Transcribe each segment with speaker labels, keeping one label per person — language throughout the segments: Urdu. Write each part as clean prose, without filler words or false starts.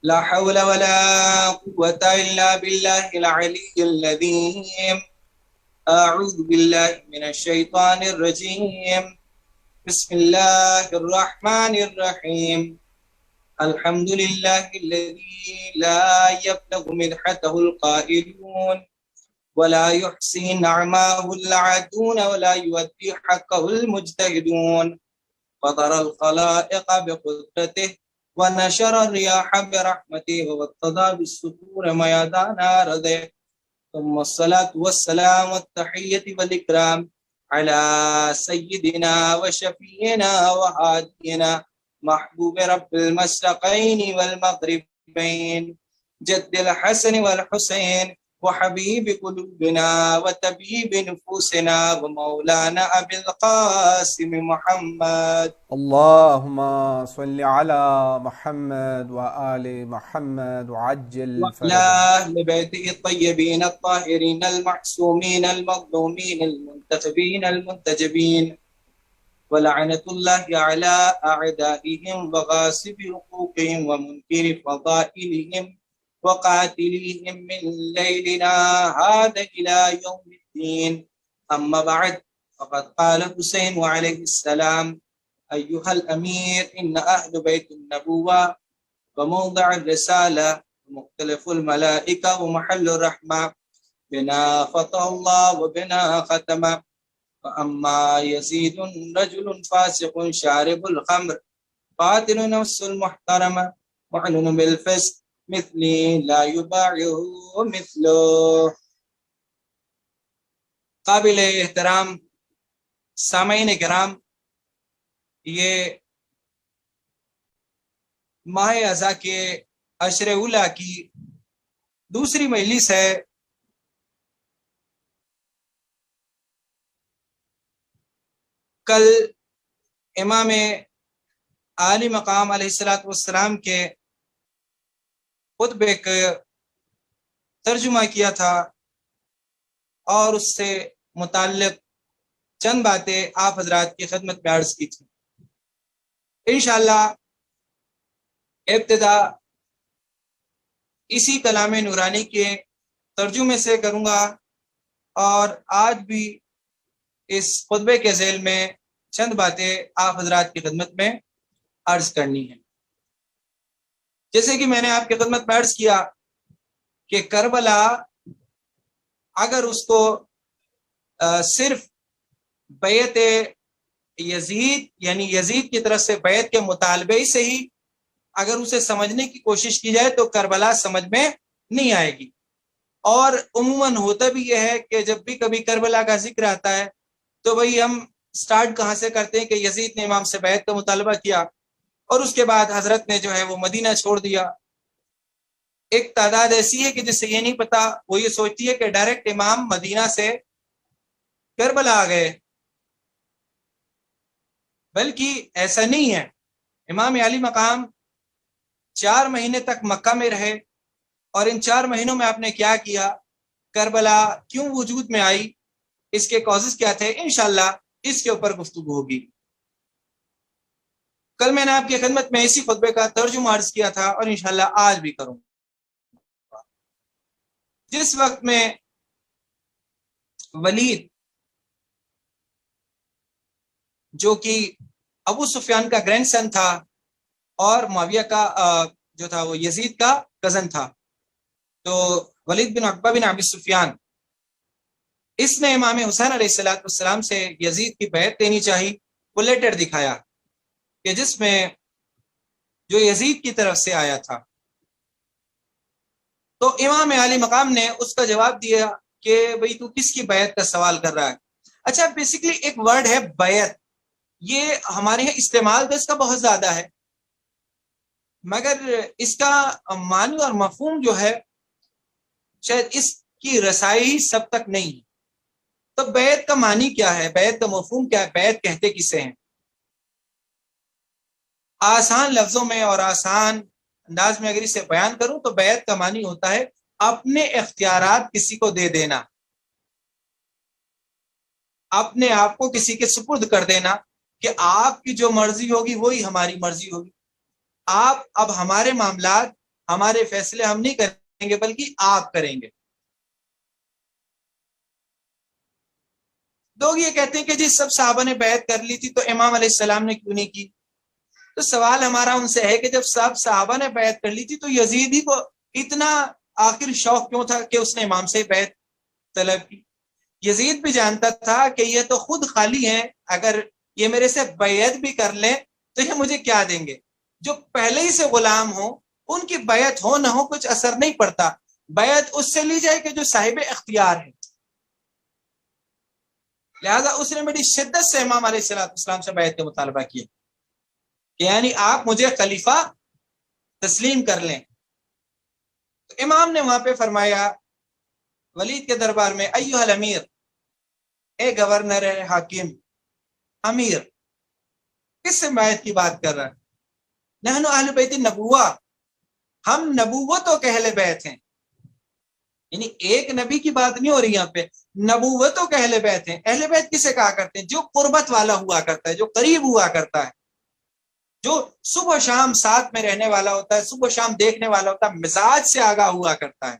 Speaker 1: لا حول ولا قوة إلا بالله العلي العظيم. أعوذ بالله من الشيطان الرجيم. بسم الله الرحمن الرحيم. الحمد لله الذي لا يبلغ مدحته القائلون ولا يحصي نعماه العادون ولا يؤدي حقه المجتهدون. فطر الخلائق بقدرته ونشر الرياح برحمته وابتدى بالسطور ميدان أرضه. ثم الصلاة والسلام والتحية والإكرام على سيدنا وشفينا وهادينا محبوب رب المشرقين والمغربين جد الحسن والحسين وحبيب قلوبنا وطبيب نفوسنا ومولانا أبي القاسم محمد.
Speaker 2: اللهم صل على محمد وآل محمد وعجل
Speaker 1: وعلى
Speaker 2: فرجهم.
Speaker 1: أهل بيته الطيبين الطاهرين المعصومين المظلومين المنتخبين المنتجبين. ولعنة الله على أعدائهم وغاصب حقوقهم ومنكر فضائلهم وقاتلهم من ليلنا هذا إلى يوم الدين. أما بعد، فقد قال حسين عليه السلام: أيها الأمير، إن أهل بيت النبوة وموضع الرسالة ومختلف الملائكة ومحل الرحمة، بنا فتح الله وبنا ختم. فأما يزيد رجل فاسق شارب الخمر قاتل نفس المحترمة معلن بالفسق مثلي لا يباعه مثله. قابل احترام سامعین کرام، یہ ماہ اعضا کے عشر اولا کی دوسری مجلس ہے. کل امام عالی مقام علیہ الصلوۃ والسلام کے خطبے کا ترجمہ کیا تھا اور اس سے متعلق چند باتیں آپ حضرات کی خدمت میں عرض کی تھی. انشاءاللہ ابتدا اسی کلام نورانی کے ترجمے سے کروں گا اور آج بھی اس خطبے کے ذیل میں چند باتیں آپ حضرات کی خدمت میں عرض کرنی ہیں. جیسے کہ میں نے آپ کی خدمت میں عرض کیا کہ کربلا اگر اس کو صرف بیعت یزید یعنی یزید کی طرف سے بیعت کے مطالبے سے ہی اگر اسے سمجھنے کی کوشش کی جائے تو کربلا سمجھ میں نہیں آئے گی. اور عموماً ہوتا بھی یہ ہے کہ جب بھی کبھی کربلا کا ذکر آتا ہے تو وہی ہم سٹارٹ کہاں سے کرتے ہیں کہ یزید نے امام سے بیعت کا مطالبہ کیا اور اس کے بعد حضرت نے جو ہے وہ مدینہ چھوڑ دیا. ایک تعداد ایسی ہے کہ جسے یہ نہیں پتا، وہ یہ سوچتی ہے کہ ڈائریکٹ امام مدینہ سے کربلا آ گئے، بلکہ ایسا نہیں ہے. امام علی مقام 4 مہینے تک مکہ میں رہے اور ان 4 مہینوں میں آپ نے کیا کیا، کربلا کیوں وجود میں آئی، اس کے کازز کیا تھے، انشاءاللہ اس کے اوپر گفتگو ہوگی. کل میں نے آپ کی خدمت میں اسی خطبے کا ترجمہ عرض کیا تھا اور انشاءاللہ آج بھی کروں. جس وقت میں ولید جو کہ ابو سفیان کا گرینڈ سن تھا اور معاویہ کا جو تھا وہ یزید کا کزن تھا، تو ولید بن عقبہ بن ابی سفیان اس نے امام حسین علیہ السلام سے یزید کی بیعت دینی چاہی. وہ لیٹر دکھایا کہ جس میں جو یزید کی طرف سے آیا تھا، تو امام علی مقام نے اس کا جواب دیا کہ بھئی تو کس کی بیعت کا سوال کر رہا ہے. اچھا، بیسیکلی ایک ورڈ ہے بیعت، یہ ہمارے یہاں استعمال تو اس کا بہت زیادہ ہے مگر اس کا معنی اور مفہوم جو ہے شاید اس کی رسائی سب تک نہیں ہے. تو بیعت کا معنی کیا ہے، بیعت کا مفہوم کیا ہے، بیعت کہتے کسے ہیں؟ آسان لفظوں میں اور آسان انداز میں اگر اسے بیان کروں تو بیعت کا معنی ہوتا ہے اپنے اختیارات کسی کو دے دینا، اپنے آپ کو کسی کے سپرد کر دینا کہ آپ کی جو مرضی ہوگی وہی ہماری مرضی ہوگی. آپ اب ہمارے معاملات ہمارے فیصلے ہم نہیں کریں گے بلکہ آپ کریں گے۔ لوگ یہ کہتے ہیں کہ جی سب صحابہ نے بیعت کر لی تھی تو امام علیہ السلام نے کیوں نہیں کی؟ تو سوال ہمارا ان سے ہے کہ جب سب صحابہ نے بیعت کر لی تھی تو یزید ہی کو اتنا آخر شوق کیوں تھا کہ اس نے امام سے بیعت طلب کی؟ یزید بھی جانتا تھا کہ یہ تو خود خالی ہیں، اگر یہ میرے سے بیعت بھی کر لیں تو یہ مجھے کیا دیں گے؟ جو پہلے ہی سے غلام ہوں ان کی بیعت ہو نہ ہو کچھ اثر نہیں پڑتا، بیعت اس سے لی جائے کہ جو صاحب اختیار ہے۔ لہذا اس نے بڑی شدت سے امام علیہ السلام سے بیعت کا مطالبہ کیا کہ یعنی آپ مجھے خلیفہ تسلیم کر لیں۔ تو امام نے وہاں پہ فرمایا ولید کے دربار میں، ایھا الامیر، اے گورنر حاکم، امیر، کس سے بیعت کی بات کر رہا ہے؟ نحن اہل بیت النبوہ، ہم نبوت و کہ اہل بیت ہیں، یعنی ایک نبی کی بات نہیں ہو رہی یہاں پہ، نبوت و کہ اہل بیت ہیں۔ اہل بیت کسے کہا کرتے ہیں؟ جو قربت والا ہوا کرتا ہے، جو قریب ہوا کرتا ہے، جو صبح و شام ساتھ میں رہنے والا ہوتا ہے، صبح و شام دیکھنے والا ہوتا ہے، مزاج سے آگاہ ہوا کرتا ہے۔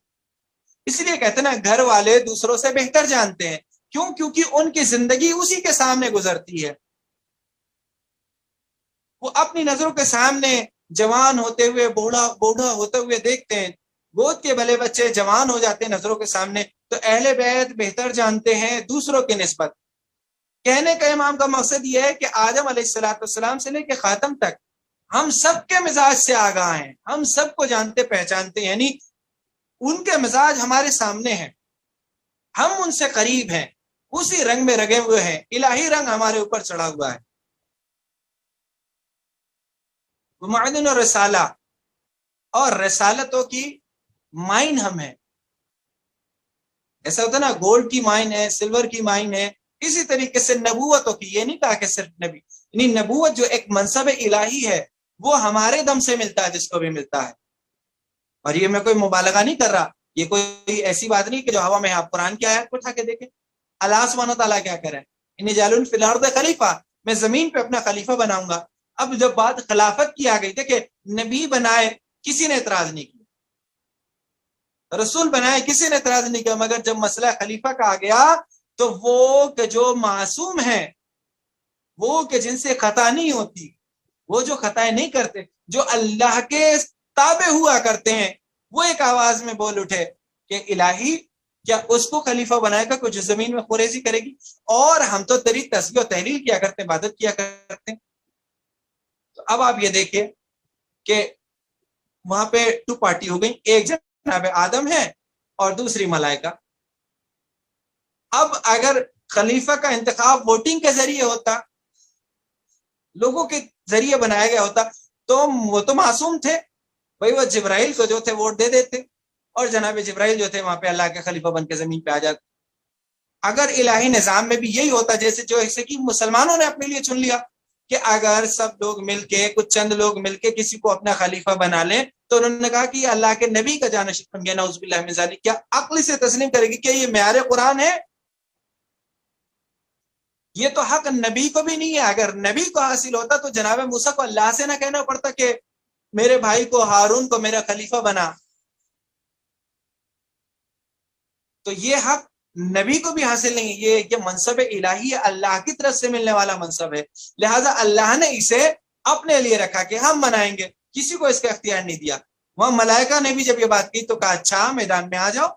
Speaker 1: اس لیے کہتے ہیں نا گھر والے دوسروں سے بہتر جانتے ہیں، کیوں؟ کیونکہ ان کی زندگی اسی کے سامنے گزرتی ہے، وہ اپنی نظروں کے سامنے جوان ہوتے ہوئے بوڑھا ہوتے ہوئے دیکھتے ہیں، گود کے بلے بچے جوان ہو جاتے ہیں نظروں کے سامنے، تو اہل بیت بہتر جانتے ہیں دوسروں کی نسبت۔ کہنے کا امام کا مقصد یہ ہے کہ آدم علیہ السلام سے لے کے خاتم تک ہم سب کے مزاج سے آگاہ ہیں، ہم سب کو جانتے پہچانتے ہیں، یعنی ان کے مزاج ہمارے سامنے ہیں، ہم ان سے قریب ہیں، اسی رنگ میں رگے ہوئے ہیں، الہی رنگ ہمارے اوپر چڑھا ہوا ہے۔ معدن اور رسالہ، اور رسالتوں کی مائن ہم ہیں۔ ایسا ہوتا ہے نا گولڈ کی مائن ہے، سلور کی مائن ہے، اسی طریقے سے نبوتوں کی، یہ نہیں کہا کہ صرف نبی، یعنی نبوت جو ایک منصب الہی ہے وہ ہمارے دم سے ملتا ہے جس کو بھی ملتا ہے۔ اور یہ میں کوئی مبالغہ نہیں کر رہا، یہ کوئی ایسی بات نہیں کہ جو ہوا میں، آپ قرآن کی آیات کو اٹھا کے دیکھیں، اللہ سبحانہ تعالیٰ کیا کرے، انی جاعل فی الارض خلیفہ، میں زمین پہ اپنا خلیفہ بناؤں گا۔ اب جب بات خلافت کی آ گئی، دیکھیں نبی بنائے کسی نے اعتراض نہیں کیا، رسول بنائے کسی نے اعتراض نہیں کیا، مگر جب مسئلہ خلیفہ کا آ گیا تو وہ کہ جو معصوم ہیں، وہ کہ جن سے خطا نہیں ہوتی، وہ جو خطائیں نہیں کرتے، جو اللہ کے تابع ہوا کرتے ہیں، وہ ایک آواز میں بول اٹھے کہ الہی کیا اس کو خلیفہ بنائے گا کچھ زمین میں خوریزی کرے گی؟ اور ہم تو تیری تسبیح و تحلیل کیا کرتے ہیں، عبادت کیا کرتے ہیں۔ تو اب آپ یہ دیکھیں کہ وہاں پہ 2 پارٹی ہو گئی، ایک جناب آدم ہے اور دوسری ملائکہ۔ اب اگر خلیفہ کا انتخاب ووٹنگ کے ذریعے ہوتا، لوگوں کے ذریعے بنایا گیا ہوتا، تو وہ تو معصوم تھے بھائی، وہ جبرائیل کو جو تھے ووٹ دے دیتے اور جناب جبرائیل جو تھے وہاں پہ اللہ کے خلیفہ بن کے زمین پہ آ جاتے۔ اگر الہی نظام میں بھی یہی ہوتا، جیسے جو ایسے کہ مسلمانوں نے اپنے لیے چن لیا کہ اگر سب لوگ مل کے، کچھ چند لوگ مل کے کسی کو اپنا خلیفہ بنا لیں، تو انہوں نے کہا کہ یہ اللہ کے نبی کا جانشین بن گیا، نعوذ باللہ من ذالک۔ کیا عقل سے تسلیم کرے گی کہ یہ معیار قرآن ہے؟ یہ تو حق نبی کو بھی نہیں ہے۔ اگر نبی کو حاصل ہوتا تو جناب موسیٰ کو اللہ سے نہ کہنا پڑتا کہ میرے بھائی کو ہارون کو میرا خلیفہ بنا۔ تو یہ حق نبی کو بھی حاصل نہیں، یہ منصب الہی ہے، اللہ کی طرف سے ملنے والا منصب ہے، لہذا اللہ نے اسے اپنے لیے رکھا کہ ہم منائیں گے، کسی کو اس کا اختیار نہیں دیا۔ وہاں ملائکہ نے بھی جب یہ بات کی تو کہا اچھا میدان میں آ جاؤ،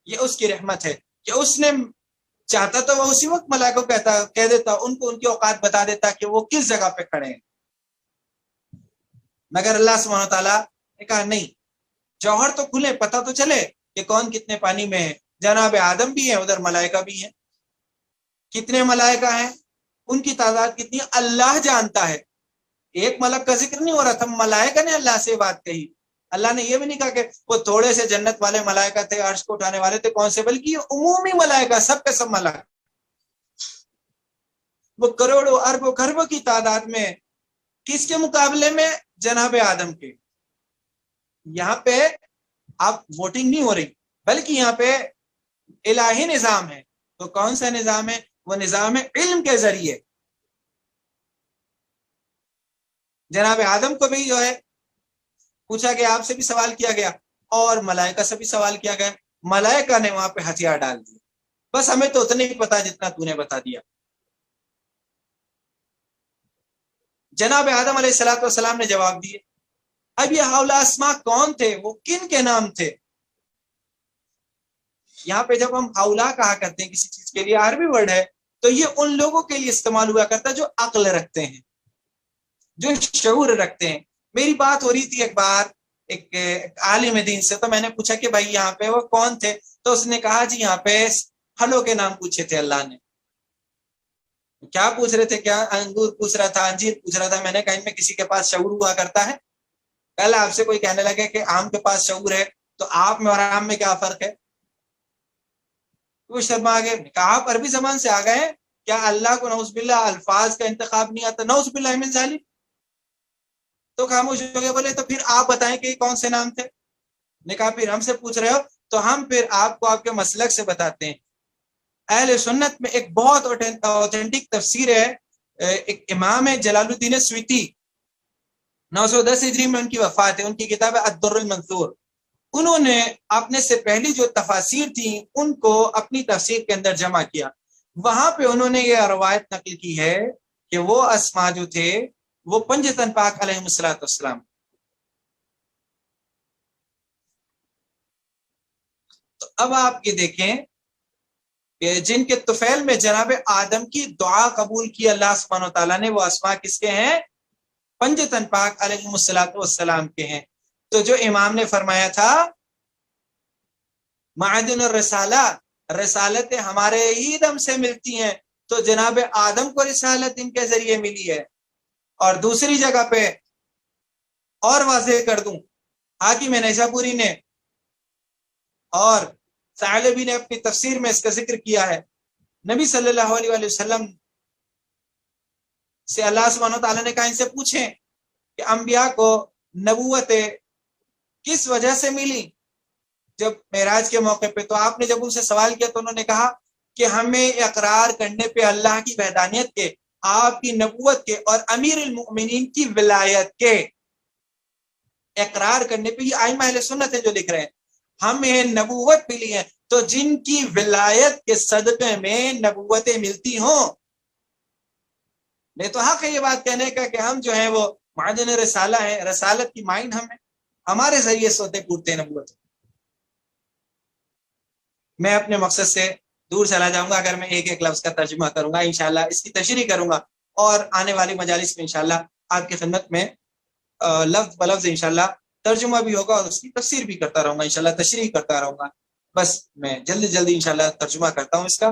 Speaker 1: یہ اس کی رحمت ہے کہ اس نے چاہتا تو وہ اسی وقت ملائکہ کو کہہ دیتا، ان کو ان کی اوقات بتا دیتا کہ وہ کس جگہ پہ کھڑے ہیں، مگر اللہ سبحانہ تعالیٰ نے کہا نہیں، جوہر تو کھلے، پتہ تو چلے کہ کون کتنے پانی میں ہے۔ جناب آدم بھی ہیں، ادھر ملائکہ بھی ہیں، کتنے ملائکہ ہیں، ان کی تعداد کتنی ہے اللہ جانتا ہے۔ ایک ملک کا ذکر نہیں ہو رہا تھا، ملائکہ نے اللہ سے بات کہی، اللہ نے یہ بھی نہیں کہا کہ وہ تھوڑے سے جنت والے ملائکہ تھے، عرش کو اٹھانے والے تھے، کون سے، بلکہ یہ عمومی ملائکہ، سب کے سب ملائکہ، وہ کروڑوں اربوں خربوں کی تعداد میں، کس کے مقابلے میں؟ جناب آدم کے۔ یہاں پہ اب ووٹنگ نہیں ہو رہی، بلکہ یہاں پہ الہی نظام ہے۔ تو کون سا نظام ہے؟ وہ نظام ہے علم کے ذریعے۔ جناب آدم کو بھی جو ہے پوچھا کہ آپ سے بھی سوال کیا گیا اور ملائکہ سے بھی سوال کیا گیا، ملائکہ نے وہاں پہ ہتھیار ڈال دیے، بس ہمیں تو اتنا ہی پتا جتنا تو نے بتا دیا۔ جناب آدم علیہ السلام نے جواب دیے۔ اب یہ ہاؤلا اسما کون تھے، وہ کن کے نام تھے؟ یہاں پہ جب ہم ہاؤلا کہا کرتے ہیں کسی چیز کے لیے، عربی ورڈ ہے، تو یہ ان لوگوں کے لیے استعمال ہوا کرتا ہے جو عقل رکھتے ہیں، جو شعور رکھتے ہیں۔ میری بات ہو رہی تھی ایک بار ایک عالم دین سے، تو میں نے پوچھا کہ بھائی یہاں پہ وہ کون تھے، تو اس نے کہا جی یہاں پہ پھلوں کے نام پوچھے تھے اللہ نے۔ کیا پوچھ رہے تھے؟ کیا انگور پوچھ رہا تھا، انجیر پوچھ رہا تھا۔ میں نے کہا ان میں کسی کے پاس شعور ہوا کرتا ہے؟ کل آپ سے کوئی کہنے لگے کہ آم کے پاس شعور ہے، تو آپ میں اور آم میں کیا فرق ہے؟ وہ شرما آگے کہا آپ عربی زبان سے آ گئے ہیں، کیا اللہ کو نعوذ باللہ الفاظ کا انتخاب نہیں آتا؟ نعوذ باللہ من ذالک۔ تو خاموش ہو گئے، بولے تو پھر آپ بتائیں کہ کون سے نام تھے؟ نے کہا پھر ہم سے پوچھ رہے ہو تو ہم پھر آپ کو آپ کے مسلک سے بتاتے ہیں۔ اہل سنت میں ایک بہت اوتھینٹک تفسیر ہے، ایک امام ہے جلال الدین سویتی، 910 ہجری میں ان کی وفات ہے، ان کی کتاب ہے الدر المنثور۔ انہوں نے اپنے سے پہلی جو تفاسیر تھیں ان کو اپنی تفسیر کے اندر جمع کیا، وہاں پہ انہوں نے یہ روایت نقل کی ہے کہ وہ اسما جو تھے وہ پنجتن پاک علیہ السلام۔ تو اب آپ یہ دیکھیں کہ جن کے طفیل میں جناب آدم کی دعا قبول کی اللہ سبحانہ وتعالیٰ نے، وہ اسما کس کے ہیں؟ پنجتن پاک علیہ السلام کے ہیں۔ تو جو امام نے فرمایا تھا معدن الرسالہ، رسالتیں ہمارے ہی دم سے ملتی ہیں، تو جناب آدم کو رسالت ان کے ذریعے ملی ہے۔ اور دوسری جگہ پہ اور واضح کر دوں، حاکم نیسابوری نے اور ثعلبی نے اپنی تفسیر میں اس کا ذکر کیا ہے، نبی صلی اللہ علیہ وآلہ وسلم سے اللہ سبحانہ وتعالیٰ نے کہا ان سے پوچھیں کہ انبیاء کو نبوت کس وجہ سے ملی جب معراج کے موقع پہ؟ تو آپ نے جب ان سے سوال کیا تو انہوں نے کہا کہ ہمیں اقرار کرنے پہ اللہ کی وحدانیت کے، آپ کی نبوت کے اور امیر المؤمنین کی ولایت کے اقرار کرنے پہ، یہ ائمہ اہل سنت ہے جو لکھ رہے ہیں، ہمیں نبوت ملی ہے، تو جن کی ولایت کے صدقے میں نبوتیں ملتی ہوں، نہیں تو حق ہے یہ بات کہنے کا کہ ہم جو ہیں وہ معدن رسالہ ہیں، رسالت کی مائن ہم ہیں، ہمارے ذریعے سوتے پوٹتے ہیں نبوت۔ میں اپنے مقصد سے دور چلا جاؤں گا اگر میں ایک ایک لفظ کا ترجمہ کروں گا، انشاءاللہ اس کی تشریح کروں گا، اور آنے والی مجالس میں انشاءاللہ آپ کی خدمت میں لفظ بلفظ انشاءاللہ ترجمہ بھی ہوگا اور اس کی تفسیر بھی کرتا رہوں گا، انشاءاللہ تشریح کرتا رہوں گا۔ بس میں جلدی جلدی انشاءاللہ ترجمہ کرتا ہوں اس کا۔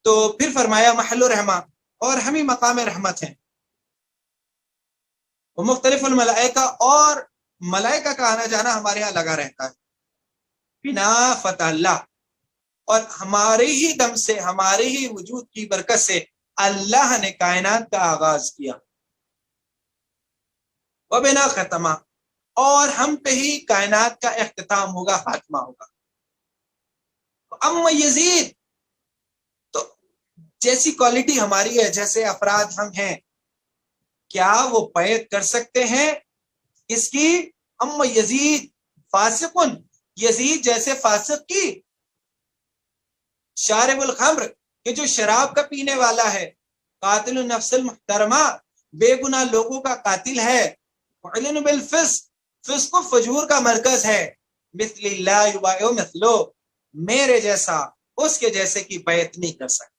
Speaker 1: تو پھر فرمایا محل رحمہ، اور ہم ہی مقام رحمت ہیں، وہ مختلف الملائکہ، اور ملائکہ کا آنا جانا ہمارے یہاں لگا رہتا ہے، بنا فتح اللہ، اور ہمارے ہی دم سے، ہمارے ہی وجود کی برکت سے اللہ نے کائنات کا آغاز کیا، وبنا ختمہ، اور ہم پہ ہی کائنات کا اختتام ہوگا، خاتمہ ہوگا۔ اما یزید، تو جیسی کوالٹی ہماری ہے، جیسے افراد ہم ہیں، کیا وہ بیعت کر سکتے ہیں اس کی؟ اما یزید فاسقن، یزید جیسے فاسق کی، شارب الخمر، کہ جو شراب کا پینے والا ہے، قاتل النفس المحترمہ، بے گناہ لوگوں کا قاتل ہے، معلن بالفسق، فسق و فجور کا مرکز ہے، مثل لا یبایع مثلو، میرے جیسا اس کے جیسے کی بیعت نہیں کر سکتا۔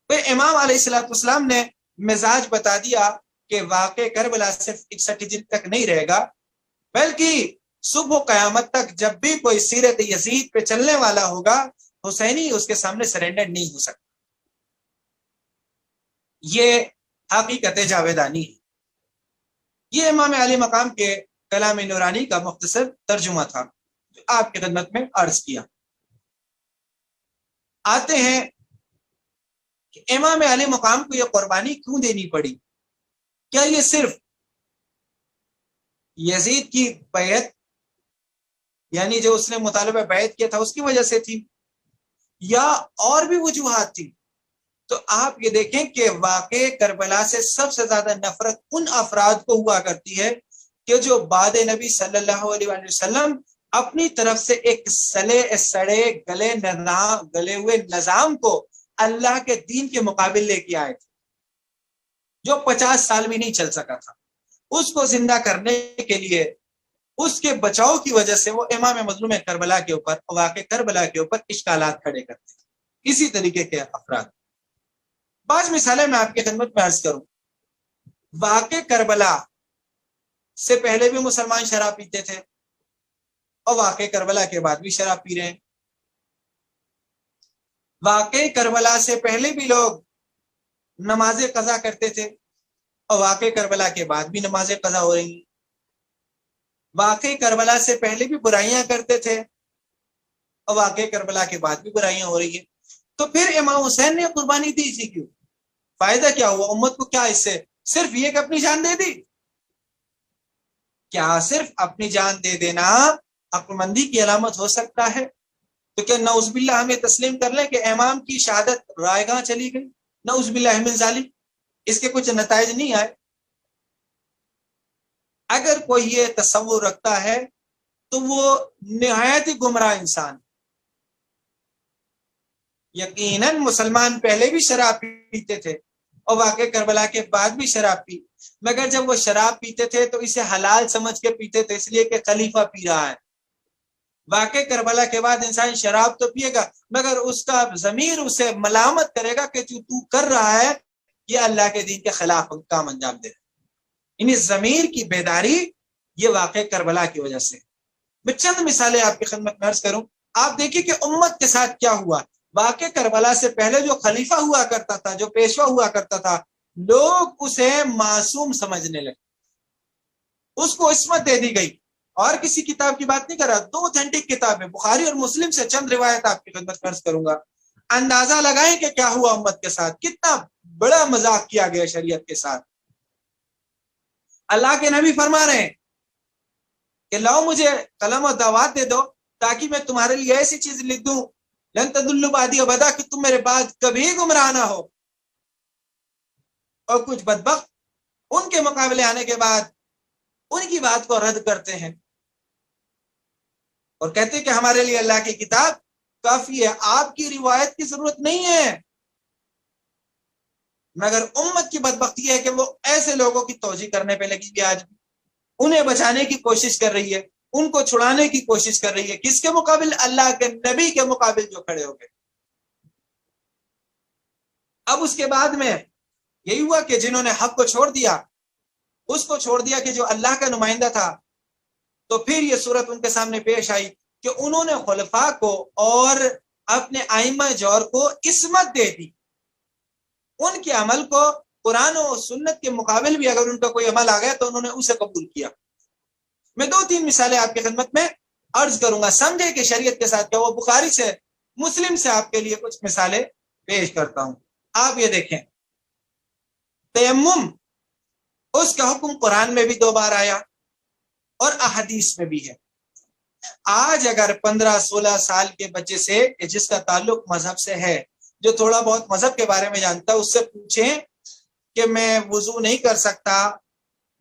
Speaker 1: پھر امام علیہ السلام نے مزاج بتا دیا کہ واقع کربلا صرف 61 ہجری تک نہیں رہے گا، بلکہ صبح و قیامت تک جب بھی کوئی سیرت یزید پہ چلنے والا ہوگا، حسینی اس کے سامنے سرنڈر نہیں ہو سکتا۔ یہ حقیقت جاویدانی ہے۔ یہ امام علی مقام کے کلام نورانی کا مختصر ترجمہ تھا جو آپ کی خدمت میں عرض کیا۔ آتے ہیں کہ امام علی مقام کو یہ قربانی کیوں دینی پڑی؟ کیا یہ صرف یزید کی بیعت، یعنی جو اس نے مطالبہ بیعت کیا تھا اس کی وجہ سے تھی، یا اور بھی وجوہات تھی؟ تو آپ یہ دیکھیں کہ واقع کربلا سے سب سے زیادہ نفرت ان افراد کو ہوا کرتی ہے کہ جو بعد نبی صلی اللہ علیہ وسلم اپنی طرف سے ایک سڑے گلے ہوئے نظام کو اللہ کے دین کے مقابل لے کے آئے تھے، جو 50 سال بھی نہیں چل سکا تھا، اس کو زندہ کرنے کے لیے اس کے بچاؤ کی وجہ سے وہ امام مظلوم کربلا کے اوپر، واقع کربلا کے اوپر اشکالات کھڑے کرتے ہیں۔ اسی طریقے کے افراد، بعض مثالیں میں آپ کی خدمت میں عرض کروں۔ واقع کربلا سے پہلے بھی مسلمان شراب پیتے تھے اور واقع کربلا کے بعد بھی شراب پی رہے ہیں۔ واقع کربلا سے پہلے بھی لوگ نماز قضا کرتے تھے اور واقع کربلا کے بعد بھی نماز قضا ہو رہی ہیں۔ واقع کربلا سے پہلے بھی برائیاں کرتے تھے اور واقع کربلا کے بعد بھی برائیاں ہو رہی ہیں۔ تو پھر امام حسین نے قربانی دی تھی کیوں؟ فائدہ کیا ہوا امت کو؟ کیا اس سے صرف یہ کہ اپنی جان دے دی؟ کیا صرف اپنی جان دے دینا عقل مندی کی علامت ہو سکتا ہے؟ تو کیا نعوذ باللہ ہمیں تسلیم کر لیں کہ امام کی شہادت رائے گاہ چلی گئی؟ نعوذ باللہ من ذالک، اس کے کچھ نتائج نہیں آئے؟ اگر کوئی یہ تصور رکھتا ہے تو وہ نہایت ہی گمراہ انسان۔ یقیناً مسلمان پہلے بھی شراب پیتے تھے اور واقع کربلا کے بعد بھی شراب پی، مگر جب وہ شراب پیتے تھے تو اسے حلال سمجھ کے پیتے تھے، اس لیے کہ خلیفہ پی رہا ہے۔ واقع کربلا کے بعد انسان شراب تو پیے گا مگر اس کا ضمیر اسے ملامت کرے گا کہ تو کر رہا ہے یہ اللہ کے دین کے خلاف کام انجام دے رہا ہے۔ یعنی ضمیر کی بیداری یہ واقع کربلا کی وجہ سے۔ میں چند مثالیں آپ کی خدمت میں عرض کروں۔ آپ دیکھیں کہ امت کے ساتھ کیا ہوا۔ واقع کربلا سے پہلے جو خلیفہ ہوا کرتا تھا، جو پیشوا ہوا کرتا تھا، لوگ اسے معصوم سمجھنے لگے، اس کو عصمت دے دی گئی۔ اور کسی کتاب کی بات نہیں کر رہا، 2 اوتھینٹک کتاب ہے، بخاری اور مسلم سے چند روایت آپ کی خدمت میں عرض کروں گا۔ اندازہ لگائیں کہ کیا ہوا امت کے ساتھ، کتنا بڑا مذاق کیا گیا شریعت کے ساتھ۔ اللہ کے نبی فرما رہے ہیں کہ لاؤ مجھے قلم و دعوات دے دو تاکہ میں تمہارے لیے ایسی چیز لکھ دوں لن تضلوا بعدی ابدا، کہ تم میرے بعد کبھی گمراہ نہ ہو۔ اور کچھ بدبخت ان کے مقابلے آنے کے بعد ان کی بات کو رد کرتے ہیں اور کہتے ہیں کہ ہمارے لیے اللہ کی کتاب کافی ہے، آپ کی روایت کی ضرورت نہیں ہے۔ مگر امت کی بدبختی ہے کہ وہ ایسے لوگوں کی توجیہ کرنے پہ لگی کہ آج انہیں بچانے کی کوشش کر رہی ہے، ان کو چھڑانے کی کوشش کر رہی ہے۔ کس کے مقابل؟ اللہ کے نبی کے مقابل جو کھڑے ہو گئے۔ اب اس کے بعد میں یہی ہوا کہ جنہوں نے حق کو چھوڑ دیا، اس کو چھوڑ دیا کہ جو اللہ کا نمائندہ تھا، تو پھر یہ صورت ان کے سامنے پیش آئی کہ انہوں نے خلفاء کو اور اپنے ائمہ جور کو عصمت دے دی۔ ان کے عمل کو قرآن و سنت کے مقابل بھی اگر ان کا کوئی عمل آ گیا تو انہوں نے اسے قبول کیا۔ میں 2-3 مثالیں آپ کی خدمت میں عرض کروں گا، سمجھے کہ شریعت کے ساتھ کیا وہ بخاری سے مسلم سے آپ کے لیے کچھ مثالیں پیش کرتا ہوں۔ آپ یہ دیکھیں، تیمم اس کا حکم قرآن میں بھی 2 بار آیا اور احادیث میں بھی ہے۔ آج اگر 15-16 سال کے بچے سے جس کا تعلق مذہب سے ہے، جو تھوڑا بہت مذہب کے بارے میں جانتا ہے، اس سے پوچھیں کہ میں وضو نہیں کر سکتا،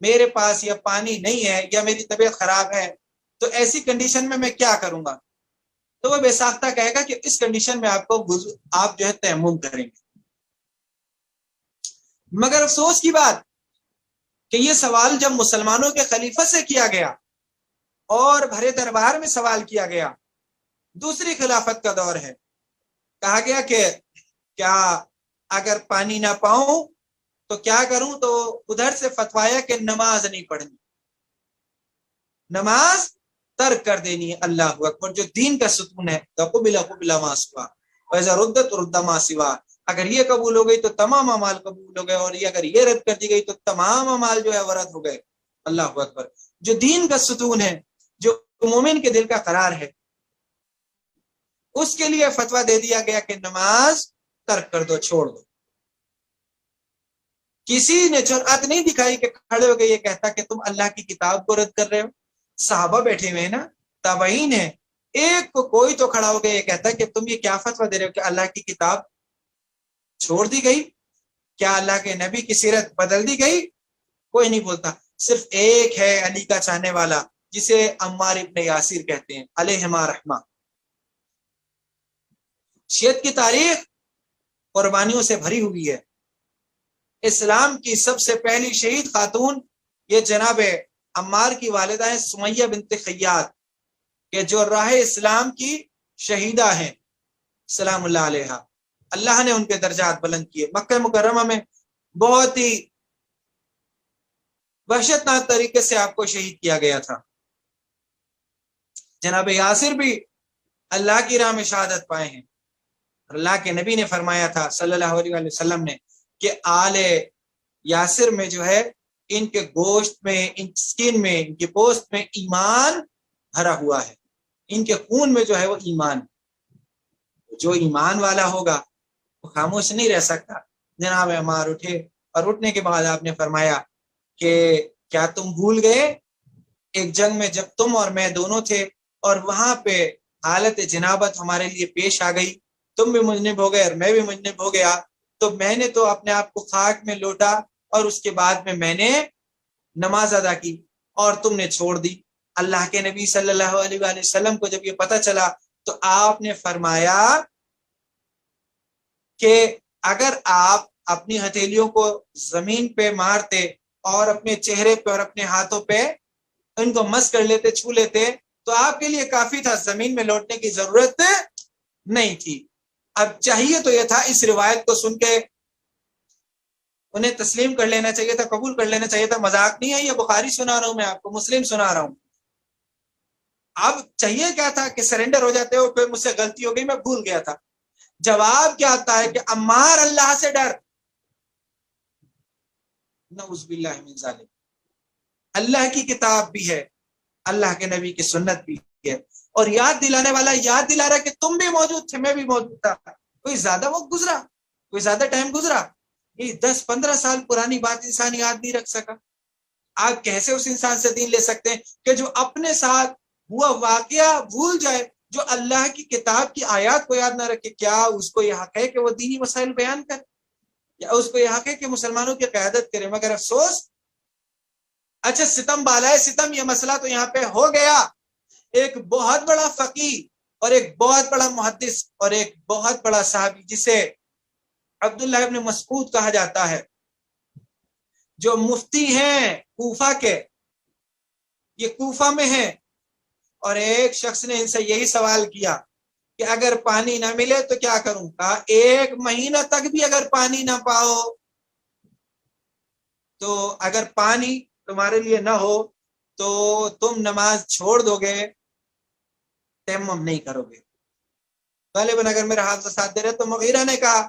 Speaker 1: میرے پاس یہ پانی نہیں ہے یا میری طبیعت خراب ہے، تو ایسی کنڈیشن میں کیا کروں گا؟ تو وہ بے ساختہ کہے گا کہ اس کنڈیشن میں آپ جو ہے تیمم کریں گے۔ مگر افسوس کی بات کہ یہ سوال جب مسلمانوں کے خلیفہ سے کیا گیا اور بھرے دربار میں سوال کیا گیا، دوسری خلافت کا دور ہے، کہا گیا کہ کیا اگر پانی نہ پاؤں تو کیا کروں؟ تو ادھر سے فتوایا کہ نماز نہیں پڑھنی، نماز ترک کر دینی ہے۔ اللہ اکبر، جو دین کا ستون ہے، قبل ما سوا وَإِذَا رُدَّتْ رُدَّ مَا سِوَا، اگر یہ قبول ہو گئی تو تمام اعمال قبول ہو گئے، اور یہ اگر یہ رد کر دی گئی تو تمام اعمال جو ہے وہ رد ہو گئے۔ اللہ اکبر، جو دین کا ستون ہے، جو مومن کے دل کا قرار ہے، اس کے لیے فتویٰ دے دیا گیا کہ نماز ترک کر دو، چھوڑ دو۔ کسی نے جرأت نہیں دکھائی کہ کھڑے ہو کے یہ کہتا کہ تم اللہ کی کتاب کو رد کر رہے ہو۔ صحابہ بیٹھے ہوئے ہیں نا، تابعین ہیں، ایک کو کوئی تو کھڑا ہو کے یہ کہتا کہ تم یہ کیا فتویٰ دے رہے ہو کہ اللہ کی کتاب چھوڑ دی گئی؟ کیا اللہ کے نبی کی سیرت بدل دی گئی؟ کوئی نہیں بولتا۔ صرف ایک ہے علی کا چاہنے والا، جسے عمار ابن یاسر کہتے ہیں علیہما رحمہ۔ شیعت کی تاریخ قربانیوں سے بھری ہوئی ہے۔ اسلام کی سب سے پہلی شہید خاتون یہ جناب عمار کی والدہ ہیں سمیہ بنت خیاط، کہ جو راہ اسلام کی شہیدہ ہیں سلام اللہ علیہ۔ اللہ نے ان کے درجات بلند کیے۔ مکہ مکرمہ میں بہت ہی وحشتناک طریقے سے آپ کو شہید کیا گیا تھا۔ جناب یاسر بھی اللہ کی راہ میں شہادت پائے ہیں۔ اللہ کے نبی نے فرمایا تھا صلی اللہ علیہ وسلم نے کہ آل یاسر میں جو ہے ان کے گوشت میں، ان کی سکن میں، ان کے پوست میں ایمان بھرا ہوا ہے، ان کے خون میں جو ہے وہ ایمان۔ جو ایمان والا ہوگا وہ خاموش نہیں رہ سکتا۔ جناب عمار اٹھے اور اٹھنے کے بعد آپ نے فرمایا کہ کیا تم بھول گئے ایک جنگ میں جب تم اور میں دونوں تھے اور وہاں پہ حالت جنابت ہمارے لیے پیش آ گئی، تم بھی مجنب ہو گئے اور میں بھی مجنب ہو گیا، تو میں نے تو اپنے آپ کو خاک میں لوٹا اور اس کے بعد میں نے نماز ادا کی اور تم نے چھوڑ دی۔ اللہ کے نبی صلی اللہ علیہ وآلہ وسلم کو جب یہ پتہ چلا تو آپ نے فرمایا کہ اگر آپ اپنی ہتھیلیوں کو زمین پہ مارتے اور اپنے چہرے پہ اور اپنے ہاتھوں پہ ان کو مس کر لیتے، چھو لیتے، تو آپ کے لیے کافی تھا، زمین میں لوٹنے کی ضرورت نہیں تھی۔ اب چاہیے تو یہ تھا اس روایت کو سن کے انہیں تسلیم کر لینا چاہیے تھا، قبول کر لینا چاہیے تھا۔ مذاق نہیں ہے، یہ بخاری سنا رہا ہوں میں آپ کو، مسلم سنا رہا ہوں۔ اب چاہیے کیا تھا کہ سرنڈر ہو جاتے ہو کہ مجھ سے غلطی ہو گئی، میں بھول گیا تھا۔ جواب کیا آتا ہے کہ عمار اللہ سے ڈر، نعوذ باللہ من ذالک۔ اللہ کی کتاب بھی ہے، اللہ کے نبی کی سنت بھی ہے، اور یاد دلانے والا یاد دلا رہا کہ تم بھی موجود تھے، میں بھی موجود تھا۔ کوئی زیادہ وقت گزرا، کوئی زیادہ ٹائم گزرا، یہ 10-15 سال پرانی بات انسان یاد نہیں رکھ سکا۔ آپ کیسے اس انسان سے دین لے سکتے ہیں کہ جو اپنے ساتھ ہوا واقعہ بھول جائے، جو اللہ کی کتاب کی آیات کو یاد نہ رکھے؟ کیا اس کو یہ حق ہے کہ وہ دینی مسائل بیان کرے، یا اس کو یہ حق ہے کہ مسلمانوں کی قیادت کرے؟ مگر افسوس، اچھا ستم بالائے ستم، یہ مسئلہ تو یہاں پہ ہو گیا۔ ایک بہت بڑا فقیہ اور ایک بہت بڑا محدث اور ایک بہت بڑا صحابی جسے عبداللہ ابن مسعود کہا جاتا ہے، جو مفتی ہیں کوفہ کے، یہ کوفہ میں ہیں، اور ایک شخص نے ان سے یہی سوال کیا کہ اگر پانی نہ ملے تو کیا کروں؟ کہا 1 مہینہ تک بھی اگر پانی نہ پاؤ تو اگر پانی تمہارے لیے نہ ہو تو تم نماز چھوڑ دو گے، تیمم نہیں کرو گے۔ غالباً اگر میرا ہاتھ سے ساتھ دے رہے تو مغیرہ نے کہا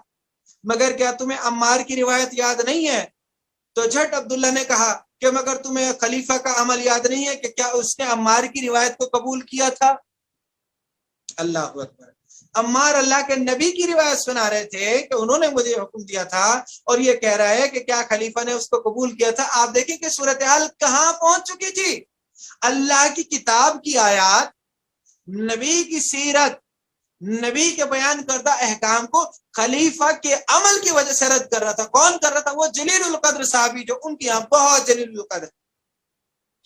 Speaker 1: مگر کیا تمہیں عمار کی روایت یاد نہیں ہے؟ تو جھٹ عبداللہ نے کہا کہ مگر تمہیں خلیفہ کا عمل یاد نہیں ہے کہ کیا اس نے عمار کی روایت کو قبول کیا تھا؟ اللہ اکبر۔ عمار اللہ کے نبی کی روایت سنا رہے تھے کہ انہوں نے مجھے حکم دیا تھا، اور یہ کہہ رہا ہے کہ کیا خلیفہ نے اس کو قبول کیا تھا؟ آپ دیکھیں کہ صورتحال کہاں پہنچ چکی تھی۔ اللہ کی کتاب کی آیات، نبی کی سیرت، نبی کے بیان کردہ احکام کو خلیفہ کے عمل کی وجہ سے رد کر رہا تھا۔ کون کر رہا تھا؟ وہ جلیل القدر صحابی، جو ان کے یہاں بہت جلیل القدر۔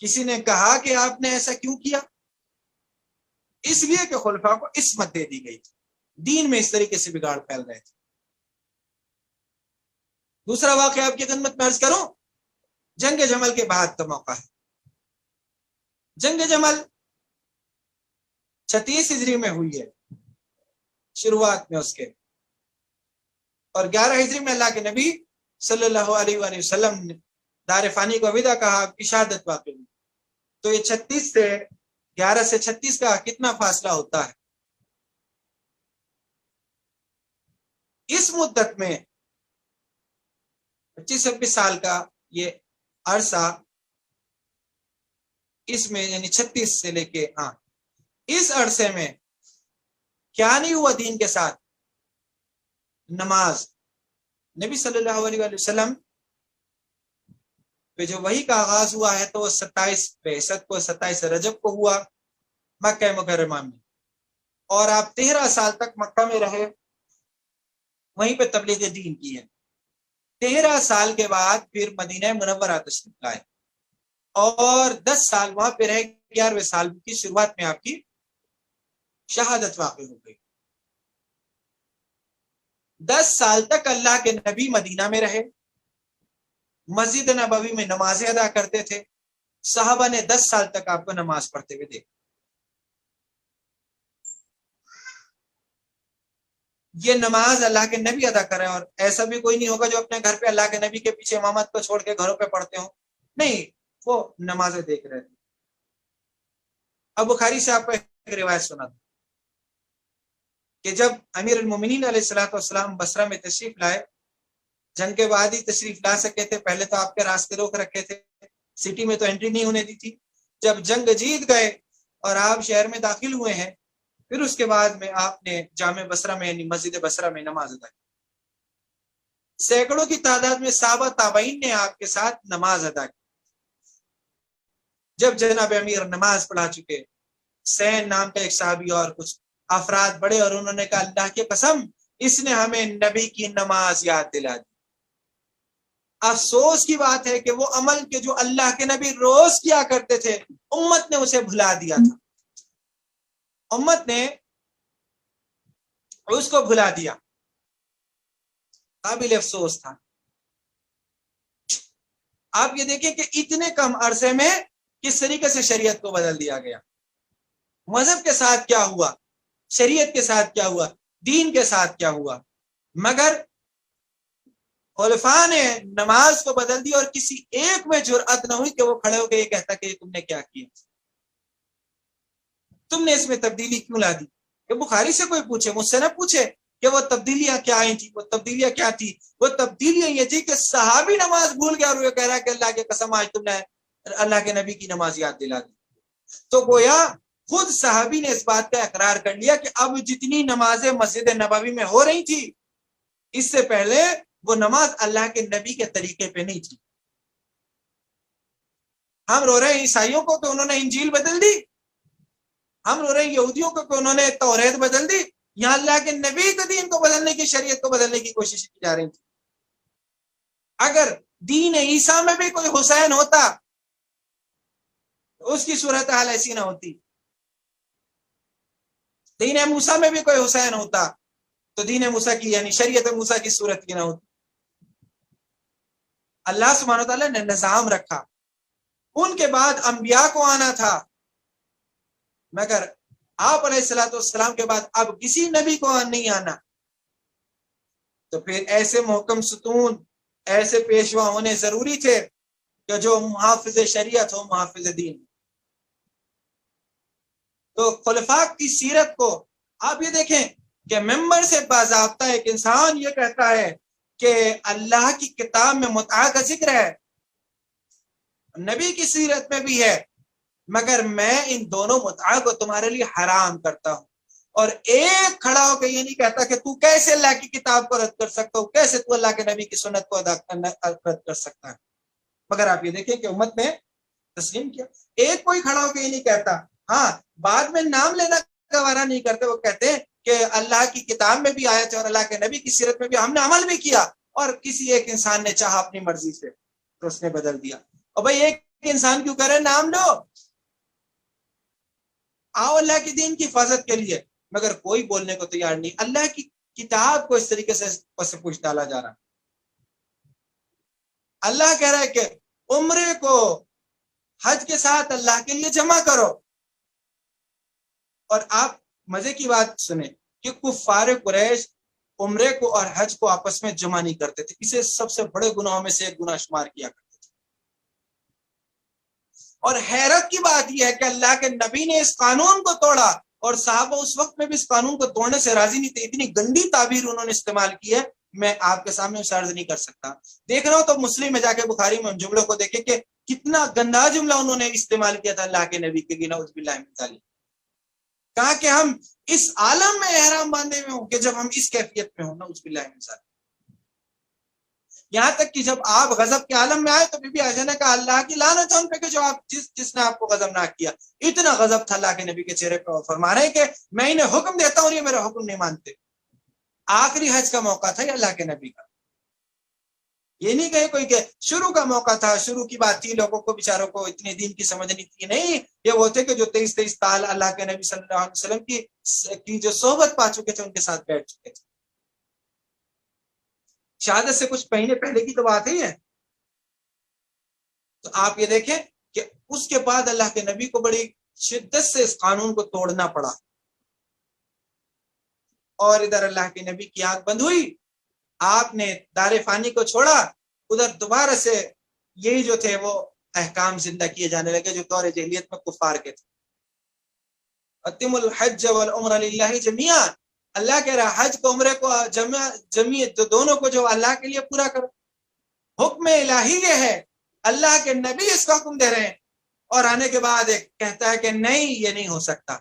Speaker 1: کسی نے کہا کہ آپ نے ایسا کیوں کیا؟ اس لیے کہ خلفاء کو عصمت دے دی گئی تھی، دین میں اس طریقے سے بگاڑ پھیل رہے تھے۔ دوسرا واقعہ آپ کی خدمت میں عرض کروں، جنگ جمل کے بعد کا موقع ہے۔ جنگ جمل 36 ہجری میں ہوئی ہے، شروعات میں اس کے، اور 11 ہجری میں اللہ کے نبی صلی اللہ علیہ وآلہ وسلم نے دار فانی کو وداع کہا، آپ کی شہادت واقع ہوئی۔ تو یہ 11 سے 36 کا کتنا فاصلہ ہوتا ہے؟ اس مدت میں 25-26 سال کا یہ عرصہ، اس میں یعنی 36 سے لے کے اس عرصے میں کیا نہیں ہوا دین کے ساتھ؟ نماز۔ نبی صلی اللہ علیہ وآلہ وسلم پہ جو وحی کا آغاز ہوا ہے تو وہ 27 رجب کو ہوا مکہ مکرمہ میں، اور آپ 13 سال تک مکہ میں رہے، وہیں پہ تبلیغ دین کی ہے۔ 13 سال کے بعد پھر مدینہ منورہ تشریف لائے۔ اور 10 سال وہاں پہ رہ 11ویں سال کی شروعات میں آپ کی شہادت واقع ہو گئی۔ 10 سال تک اللہ کے نبی مدینہ میں رہے، مسجد نبوی میں نمازیں ادا کرتے تھے، صحابہ نے 10 سال تک آپ کو نماز پڑھتے ہوئے دیکھا۔ یہ نماز اللہ کے نبی ادا کر رہے ہیں، اور ایسا بھی کوئی نہیں ہوگا جو اپنے گھر پہ اللہ کے نبی کے پیچھے امامت کو چھوڑ کے گھروں پہ پڑھتے ہوں، نہیں، وہ نمازیں دیکھ رہے تھے۔ اب بخاری سے آپ کو ایک روایت سنا تھا کہ جب امیر المومنین علیہ الصلوۃ والسلام بصرہ میں تشریف لائے، جنگ کے بعد ہی تشریف لا سکے تھے، پہلے تو آپ کے راستے روک رکھے تھے، سٹی میں تو انٹری نہیں ہونے دی تھی۔ جب جنگ جیت گئے اور آپ شہر میں داخل ہوئے ہیں، پھر اس کے بعد میں آپ نے جامع بصرہ میں یعنی مسجد بصرہ میں نماز ادا کی۔ سینکڑوں کی تعداد میں صحابہ تابعین نے آپ کے ساتھ نماز ادا کی۔ جب جناب امیر نماز پڑھا چکے، سین نام کا ایک صحابی اور کچھ افراد بڑے، اور انہوں نے کہا اللہ کی قسم اس نے ہمیں نبی کی نماز یاد دلا دی۔ افسوس کی بات ہے کہ وہ عمل کے جو اللہ کے نبی روز کیا کرتے تھے، امت نے اسے بھلا دیا تھا، امت نے اس کو بھلا دیا، قابل افسوس تھا۔ آپ یہ دیکھیں کہ اتنے کم عرصے میں کس طریقے سے شریعت کو بدل دیا گیا۔ مذہب کے ساتھ کیا ہوا، شریعت کے ساتھ کیا ہوا، دین کے ساتھ کیا ہوا، مگر خلفاء نے نماز کو بدل دی، اور کسی ایک میں جرأت نہ ہوئی کہ وہ کھڑے ہو کے یہ کہتا کہ تم نے کیا کیا، تم نے اس میں تبدیلی کیوں لا دی۔ کہ بخاری سے کوئی پوچھے، مجھ سے نہ پوچھے کہ وہ تبدیلیاں کیا آئی تھی۔ وہ تبدیلیاں کیا تھی؟ وہ تبدیلیاں یہ تھی کہ صحابی نماز بھول گیا اور وہ کہہ رہا کہ اللہ کی قسم آج تم نے اللہ کے نبی کی نماز یاد دلا دی۔ تو گویا خود صحابی نے اس بات کا اقرار کر لیا کہ اب جتنی نمازیں مسجد نبوی میں ہو رہی تھی، اس سے پہلے وہ نماز اللہ کے نبی کے طریقے پہ نہیں تھی۔ ہم رو رہے ہیں عیسائیوں کو کہ انہوں نے انجیل بدل دی، ہم رو رہے ہیں یہودیوں کو کہ انہوں نے توریت بدل دی، یہاں اللہ کے نبی کے دین کو بدلنے کی، شریعت کو بدلنے کی کوشش کی جا رہی تھی۔ اگر دین عیسیٰ میں بھی کوئی حسین ہوتا تو اس کی صورتحال ایسی نہ ہوتی، دین موسیٰ میں بھی کوئی حسین ہوتا تو دین موسیٰ کی یعنی شریعت موسیٰ کی صورت کی نہ ہوتی۔ اللہ سبحانہ و تعالیٰ نے نظام رکھا، ان کے بعد انبیاء کو آنا تھا، مگر آپ علیہ الصلوۃ والسلام کے بعد اب کسی نبی کو نہیں آنا۔ تو پھر ایسے محکم ستون، ایسے پیشوا ہونے ضروری تھے کہ جو محافظ شریعت ہو، محافظ دین۔ تو خلفاء کی سیرت کو آپ یہ دیکھیں کہ ممبر سے باضابطہ ایک انسان یہ کہتا ہے کہ اللہ کی کتاب میں متعہ کا ذکر ہے، نبی کی سیرت میں بھی ہے، مگر میں ان دونوں متعہ کو تمہارے لیے حرام کرتا ہوں۔ اور ایک کھڑا ہو کے یہ نہیں کہتا کہ تو کیسے اللہ کی کتاب کو رد کر سکتا ہو، کیسے تو اللہ کے نبی کی سنت کو رد کر سکتا ہے، مگر آپ یہ دیکھیں کہ امت نے تسلیم کیا۔ ایک کوئی کھڑا ہو کے یہ نہیں کہتا، ہاں بعد میں نام لینا گوارا نہیں کرتے، وہ کہتے ہیں کہ اللہ کی کتاب میں بھی آیت ہے اور اللہ کے نبی کی سیرت میں بھی ہم نے عمل بھی کیا، اور کسی ایک انسان نے چاہا اپنی مرضی سے تو اس نے بدل دیا۔ اور بھائی ایک انسان کیوں کرے، نام لو، آؤ اللہ کے دین کی حفاظت کے لیے، مگر کوئی بولنے کو تیار نہیں۔ اللہ کی کتاب کو اس طریقے سے پوچھ ڈالا جا رہا۔ اللہ کہہ رہا ہے کہ عمرے کو حج کے ساتھ اللہ کے لیے جمع کرو، اور آپ مزے کی بات سنیں کہ کفار قریش عمرے کو اور حج کو آپس میں جمع نہیں کرتے تھے، اسے سب سے بڑے گناہوں میں سے ایک گناہ شمار کیا کرتے تھے۔ اور حیرت کی بات یہ ہے کہ اللہ کے نبی نے اس قانون کو توڑا، اور صحابہ اس وقت میں بھی اس قانون کو توڑنے سے راضی نہیں تھے۔ اتنی گندی تعبیر انہوں نے استعمال کی ہے، میں آپ کے سامنے اسے عرض نہیں کر سکتا۔ دیکھ رہا ہوں تو مسلم میں جا کے بخاری میں ان جملوں کو دیکھیں کہ کتنا گندا جملہ انہوں نے استعمال کیا تھا اللہ کے نبی کے، نعوذ باللہ من ذالک۔ کہا کہ ہم اس عالم میں احرام باندھے ہوئے ہوں کہ جب ہم اس کیفیت میں ہوں، نعوذ باللہ من ذالک۔ یہاں تک کہ جب آپ غضب کے عالم میں آئے تو بی بی عائشہ نے کہا اللہ کی لعنت ہے ان پہ کہ جو آپ جس نے آپ کو غضب ناک کیا۔ اتنا غضب تھا اللہ کے نبی کے چہرے پہ، فرما رہے ہیں کہ میں انہیں حکم دیتا ہوں اور یہ میرا حکم نہیں مانتے۔ آخری حج کا موقع تھا یہ اللہ کے نبی کا، یہ نہیں کہ کوئی کہ شروع کا موقع تھا، شروع کی بات تھی، لوگوں کو بیچاروں کو اتنے دین کی سمجھ نہیں تھی. نہیں، یہ وہ تھے کہ جو 23 سال اللہ کے نبی صلی اللہ علیہ وسلم کی جو صحبت پا چکے تھے، ان کے ساتھ بیٹھ چکے تھے. شہادت سے کچھ مہینے پہلے کی تو بات ہی ہے. تو آپ یہ دیکھیں کہ اس کے بعد اللہ کے نبی کو بڑی شدت سے اس قانون کو توڑنا پڑا، اور ادھر اللہ کے نبی کی آنکھ بند ہوئی. آپ نے دار فانی کو چھوڑا، ادھر دوبارہ سے یہی جو تھے وہ احکام زندہ کیے جانے لگے جو دور جاہلیت میں کفار کے تھے. اتم الحج والعمرہ للہ جمیعا، اللہ کہہ رہا حج کو عمرے کو جمعیت جو دونوں کو جو اللہ کے لیے پورا کرو. حکم الہی یہ ہے، اللہ کے نبی اس کا حکم دے رہے ہیں، اور آنے کے بعد ایک کہتا ہے کہ نہیں یہ نہیں ہو سکتا.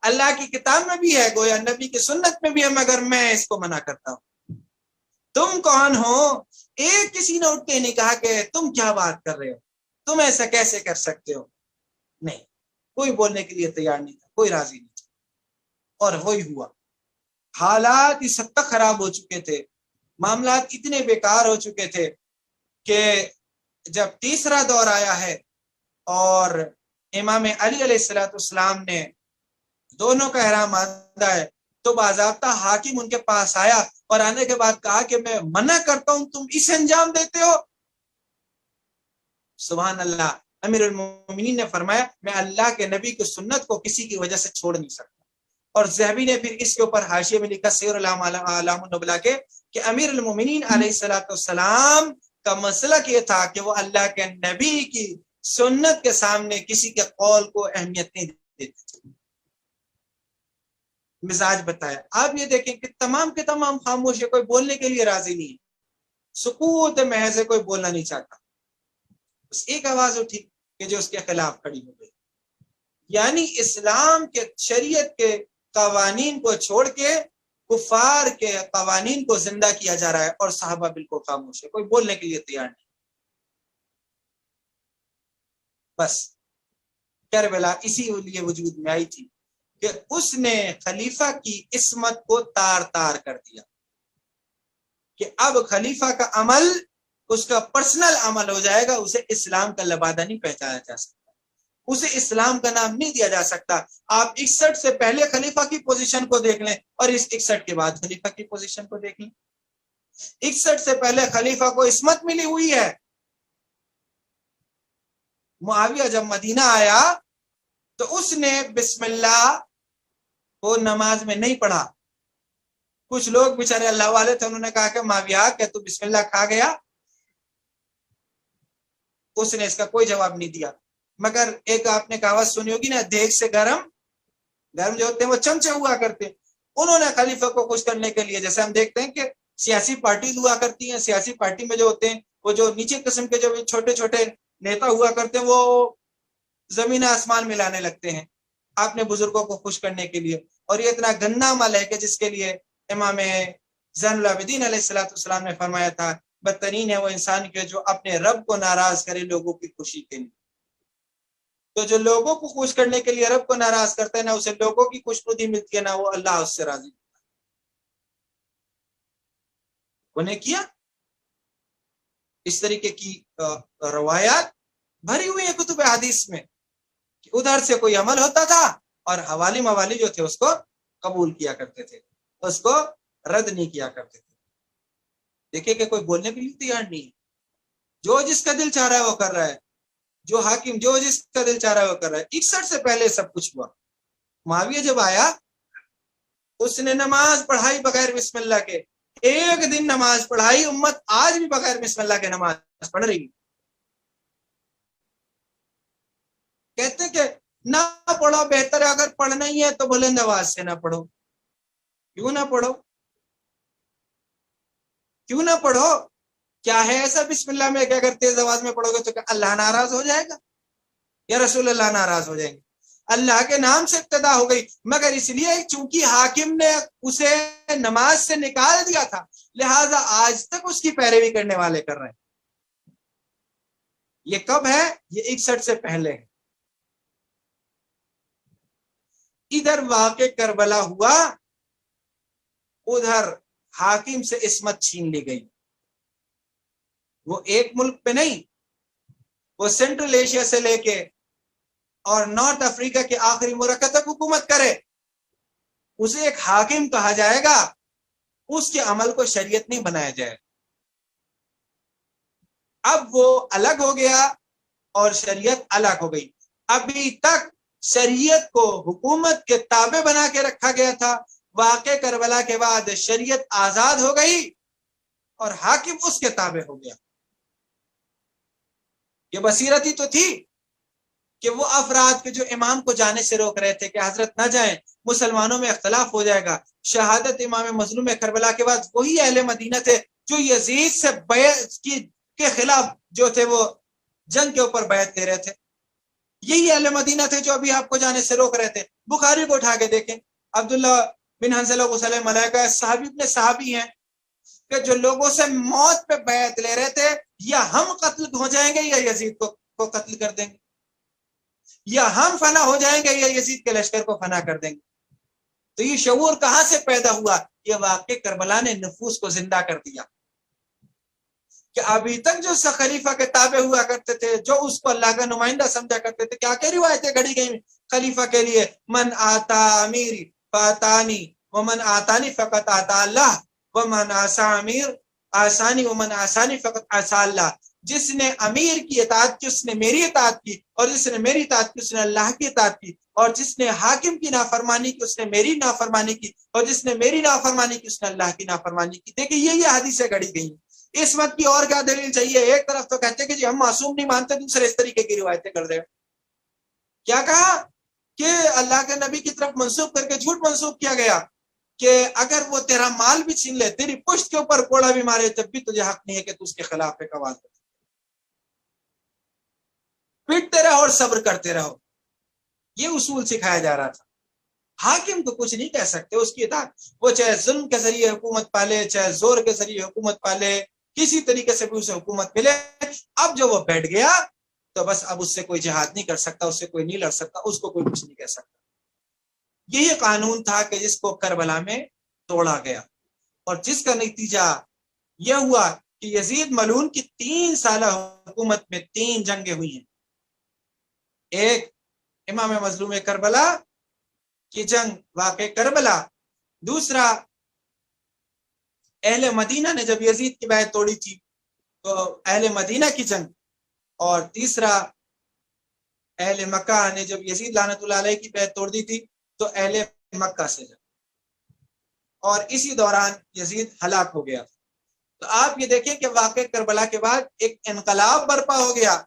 Speaker 1: اللہ کی کتاب میں بھی ہے، گویا نبی کی سنت میں بھی ہے، مگر میں اس کو منع کرتا ہوں. تم کون ہو؟ ایک کسی نے اٹھ کے نہیں کہا کہ تم کیا بات کر رہے ہو، تم ایسا کیسے کر سکتے ہو. نہیں، کوئی بولنے کے لیے تیار نہیں تھا، کوئی راضی نہیں تھا. اور وہی ہوا. حالات اس حد تک خراب ہو چکے تھے، معاملات اتنے بیکار ہو چکے تھے کہ جب تیسرا دور آیا ہے اور امام علی علیہ السلام نے دونوں کا احرام باندھا ہے، تو باضابطہ حاکم ان کے پاس آیا اور آنے کے بعد کہا کہ میں منع کرتا ہوں، تم اسے انجام دیتے ہو. سبحان اللہ. امیر المومنین نے فرمایا میں اللہ کے نبی کی سنت کو کسی کی وجہ سے چھوڑ نہیں سکتا. اور ذہبی نے پھر اس کے اوپر حاشیے میں لکھا سیر اعلام النبلاء کے کہ امیر المومنین علیہ السلام کا مسلک یہ تھا کہ وہ اللہ کے نبی کی سنت کے سامنے کسی کے قول کو اہمیت نہیں دیتے تھے. مزاج بتایا. آپ یہ دیکھیں کہ تمام کے تمام خاموش ہے، کوئی بولنے کے لیے راضی نہیں ہے، سکوت محض ہے، کوئی بولنا نہیں چاہتا. بس ایک آواز اٹھی کہ جو اس کے خلاف کھڑی ہو گئی. یعنی اسلام کے شریعت کے قوانین کو چھوڑ کے کفار کے قوانین کو زندہ کیا جا رہا ہے، اور صحابہ بالکل خاموش ہے، کوئی بولنے کے لیے تیار نہیں. بس کربلا اسی لیے وجود میں آئی تھی کہ اس نے خلیفہ کی عصمت کو تار تار کر دیا کہ اب خلیفہ کا عمل اس کا پرسنل عمل ہو جائے گا، اسے اسلام کا لبادہ نہیں پہچانا جا سکتا، اسے اسلام کا نام نہیں دیا جا سکتا. آپ 61 سے پہلے خلیفہ کی پوزیشن کو دیکھ لیں اور اس 61 کے بعد خلیفہ کی پوزیشن کو دیکھ لیں. 61 سے پہلے خلیفہ کو عصمت ملی ہوئی ہے. معاویہ جب مدینہ آیا تو اس نے بسم اللہ کو نماز میں نہیں پڑھا. کچھ لوگ بیچارے اللہ والے تھے، انہوں نے کہا کہ معاویہ کیا تو بسم اللہ کھا گیا؟ اس نے اس کا کوئی جواب نہیں دیا. مگر ایک آپ نے کہاوت سنی ہوگی نا، دیگ سے گرم جو ہوتے ہیں وہ چمچے ہوا کرتے. انہوں نے خلیفہ کو خوش کرنے کے لیے، جیسے ہم دیکھتے ہیں کہ سیاسی پارٹی ہوا کرتی ہیں، سیاسی پارٹی میں جو ہوتے ہیں وہ جو نیچے قسم کے جو چھوٹے چھوٹے نیتا ہوا کرتے ہیں وہ زمین آسمان ملانے لگتے ہیں اپنے بزرگوں کو خوش کرنے کے لیے. اور یہ اتنا گندا عمل ہے کہ جس کے لیے امام زین العابدین علیہ السلام نے فرمایا تھا بدترین ہے وہ انسان کے جو اپنے رب کو ناراض کرے لوگوں کی خوشی کے لیے. تو جو لوگوں کو خوش کرنے کے لیے رب کو ناراض کرتا ہے، نہ اسے لوگوں کی خوشنودی ملتی ہے، نہ وہ اللہ اس سے راضی. انہیں کیا اس طریقے کی روایات بھری ہوئی ہیں کتب حدیث میں کہ ادھر سے کوئی عمل ہوتا تھا اور حوالی موالی جو تھے اس کو قبول کیا کرتے تھے، اس کو رد نہیں کیا کرتے تھے. دیکھیں کہ کوئی بولنے کے لیے تیار نہیں، جو جس کا دل چاہ رہا ہے وہ کر رہا ہے، جو حاکم جو جس کا دل چاہ رہا ہے وہ کر رہا ہے. 61 سے پہلے سب کچھ ہوا. معاویہ جب آیا اس نے نماز پڑھائی بغیر بسم اللہ کے، ایک دن نماز پڑھائی. امت آج بھی بغیر بسم اللہ کے نماز پڑھ رہی. کہتے کہ نہ پڑھو بہتر ہے، اگر پڑھنا ہی ہے تو بلند آواز سے نہ پڑھو. کیوں نہ پڑھو؟ کیوں نہ پڑھو؟ کیا ہے ایسا بسم اللہ میں کہ اگر تیز آواز میں پڑھو گے تو کہ اللہ ناراض ہو جائے گا یا رسول اللہ ناراض ہو جائیں گے؟ اللہ کے نام سے ابتدا ہو گئی، مگر اس لیے چونکہ حاکم نے اسے نماز سے نکال دیا تھا لہذا آج تک اس کی پیروی کرنے والے کر رہے ہیں. یہ کب ہے؟ یہ 61 سے پہلے ہے. ادھر واقع کربلا ہوا، ادھر حاکم سے عصمت چھین لی گئی. وہ ایک ملک پہ نہیں، وہ سینٹرل ایشیا سے لے کے اور نارتھ افریقہ کے آخری مرکز تک حکومت کرے، اسے ایک حاکم کہا جائے گا، اس کے عمل کو شریعت نہیں بنایا جائے۔ اب وہ الگ ہو گیا اور شریعت الگ ہو گئی۔ ابھی تک شریعت کو حکومت کے تابع بنا کے رکھا گیا تھا، واقع کربلا کے بعد شریعت آزاد ہو گئی اور حاکم اس کے تابع ہو گیا۔ یہ بصیرت ہی تو تھی کہ وہ افراد کے جو امام کو جانے سے روک رہے تھے کہ حضرت نہ جائیں، مسلمانوں میں اختلاف ہو جائے گا۔ شہادت امام مظلوم کربلا کے بعد وہی اہل مدینہ تھے جو یزید سے بیعت کے خلاف جو تھے وہ جنگ کے اوپر بیعت لے رہے تھے، یہی اہل مدینہ تھے جو ابھی آپ کو جانے سے روک رہے تھے۔ بخاری کو اٹھا کے دیکھیں، عبداللہ بن حنظلہ غسل ملائکہ صحابی ابن صحابی ہیں کہ جو لوگوں سے موت پہ بیعت لے رہے تھے، یا ہم قتل ہو جائیں گے یا یزید کو قتل کر دیں گے، یا ہم فنا ہو جائیں گے یا یزید کے لشکر کو فنا کر دیں گے۔ تو یہ شعور کہاں سے پیدا ہوا؟ یہ واقع کربلا نے نفوس کو زندہ کر دیا کہ ابھی تک جو خلیفہ کے تابع ہوا کرتے تھے، جو اس کو اللہ کا نمائندہ سمجھا کرتے تھے، کیا روایتیں گھڑی گئی خلیفہ کے لیے؟ من آتا امیر فاتانی ومن آتانی فقط آتا اللہ ومن آسا امیر آسانی ومن آسانی فقط آسا اللہ۔ جس نے امیر کی اطاعت کی اس نے میری اطاعت کی، اور جس نے میری اطاعت کی اس نے اللہ کی اطاعت کی، اور جس نے حاکم کی نافرمانی کی اس نے میری نافرمانی کی، اور جس نے میری نافرمانی کی اس نے اللہ کی نافرمانی کی۔ دیکھیں یہ حدیثیں گھڑی گئی ہیں۔ اس وقت کی اور کیا دلیل چاہیے؟ ایک طرف تو کہتے ہیں کہ جی ہم معصوم نہیں مانتے، دوسرے اس طریقے کی روایتیں کر رہے ہیں۔ کیا کہا کہ اللہ کے نبی کی طرف منسوخ کر کے جھوٹ منسوخ کیا گیا کہ اگر وہ تیرا مال بھی چھین لے، تیری پشت کے اوپر کوڑا بھی مارے، جب بھی تجھے حق نہیں ہے کہ تو اس کے خلاف ایک آواز دے۔ پیٹتے رہو اور صبر کرتے رہو، یہ اصول سکھایا جا رہا تھا۔ حاکم کو کچھ نہیں کہہ سکتے، اس کی اطاعت، وہ چاہے ظلم کے ذریعے حکومت پالے، چاہے زور کے ذریعے حکومت پالے، کسی طریقے سے بھی اسے حکومت ملے۔ اب جو وہ بیٹھ گیا تو بس اب اس سے کوئی جہاد نہیں کر سکتا، اس سے کوئی نہیں لڑ سکتا، اس کو کوئی کچھ نہیں کہہ سکتا۔ یہی قانون تھا کہ جس کو کربلا میں توڑا گیا، اور جس کا نتیجہ یہ ہوا کہ یزید ملعون کی 3 سالہ حکومت میں 3 جنگیں ہوئی ہیں۔ ایک امام مظلوم کربلا کی جنگ واقع کربلا، دوسرا اہل مدینہ نے جب یزید کی بیعت توڑی تھی تو اہل مدینہ کی جنگ، اور تیسرا اہل مکہ نے جب یزید لعنت اللہ علیہ کی بیعت توڑ دی تھی تو اہل مکہ سے جنگ، اور اسی دوران یزید ہلاک ہو گیا۔ تو آپ یہ دیکھیں کہ واقع کربلا کے بعد ایک انقلاب برپا ہو گیا۔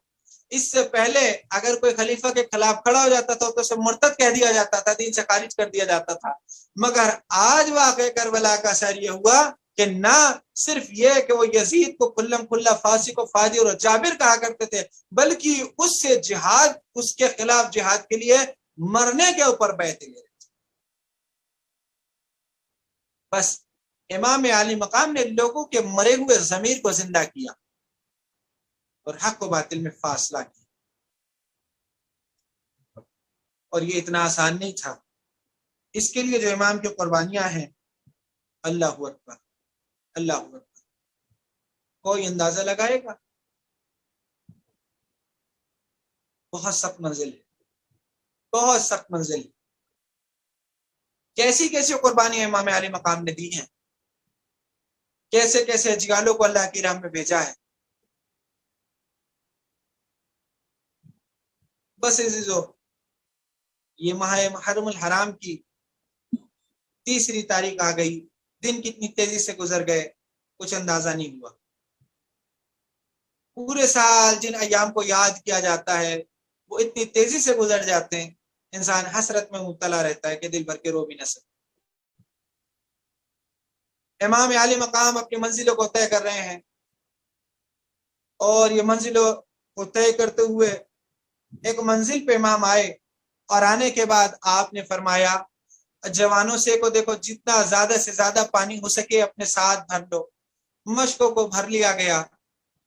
Speaker 1: اس سے پہلے اگر کوئی خلیفہ کے خلاف کھڑا ہو جاتا تھا تو اسے مرتد کہہ دیا جاتا تھا، دین سے خارج کر دیا جاتا تھا۔ مگر آج واقع کربلا کا اثر یہ ہوا کہ نہ صرف یہ کہ وہ یزید کو کھلم کھلا فاسق و فاجر اور جابر کہا کرتے تھے، بلکہ اس سے جہاد، اس کے خلاف جہاد کے لیے مرنے کے اوپر بیعت لے رہے تھے۔ بس امام عالی مقام نے لوگوں کے مرے ہوئے ضمیر کو زندہ کیا اور حق و باطل میں فاصلہ کیا، اور یہ اتنا آسان نہیں تھا۔ اس کے لیے جو امام کی قربانیاں ہیں، اللہ اکبر اللہ اکبر، کوئی اندازہ لگائے گا؟ بہت سخت منزل ہے، بہت سخت منزل ہے۔ کیسی کیسی قربانیاں امام عالی مقام نے دی ہیں، کیسے کیسے اجگالوں کو اللہ کی راہ میں بھیجا ہے۔ بس عزیزو، یہ ماہ محرم الحرام کی 3 تاریخ آ گئی، دن کتنی تیزی سے گزر گئے، کچھ اندازہ نہیں ہوا۔ پورے سال جن ایام کو یاد کیا جاتا ہے وہ اتنی تیزی سے گزر جاتے ہیں، انسان حسرت میں مبتلا رہتا ہے کہ دل بھر کے رو بھی نہ سکتا۔ امام عالی مقام اپنی منزلوں کو طے کر رہے ہیں، اور یہ منزلوں کو طے کرتے ہوئے ایک منزل پہ امام آئے، اور آنے کے بعد آپ نے فرمایا جوانوں سے کو دیکھو جتنا زیادہ سے زیادہ پانی ہو سکے اپنے ساتھ بھر لو۔ مشکوں کو بھر لیا گیا،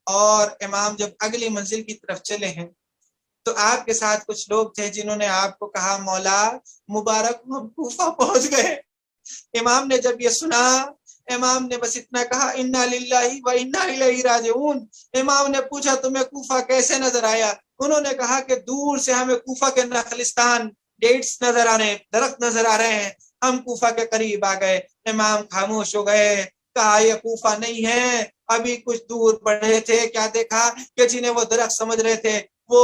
Speaker 1: اور امام جب اگلی منزل کی طرف چلے ہیں تو آپ کے ساتھ کچھ لوگ تھے جنہوں نے آپ کو کہا مولا مبارک ہم کوفہ پہنچ گئے۔ امام نے جب یہ سنا، امام نے بس اتنا کہا انا للہ و انا الیہ راجعون۔ امام نے پوچھا تمہیں کوفہ کیسے نظر آیا؟ انہوں نے کہا کہ دور سے ہمیں کوفہ کے نخلستان ڈیٹس نظر آ رہے ہیں، درخت نظر آ رہے ہیں، ہم کوفہ کے قریب آ گئے۔ امام خاموش ہو گئے، کہا یہ کوفہ نہیں ہے، ابھی کچھ دور بڑھے تھے، کیا دیکھا کہ جنہیں وہ درخت سمجھ رہے تھے وہ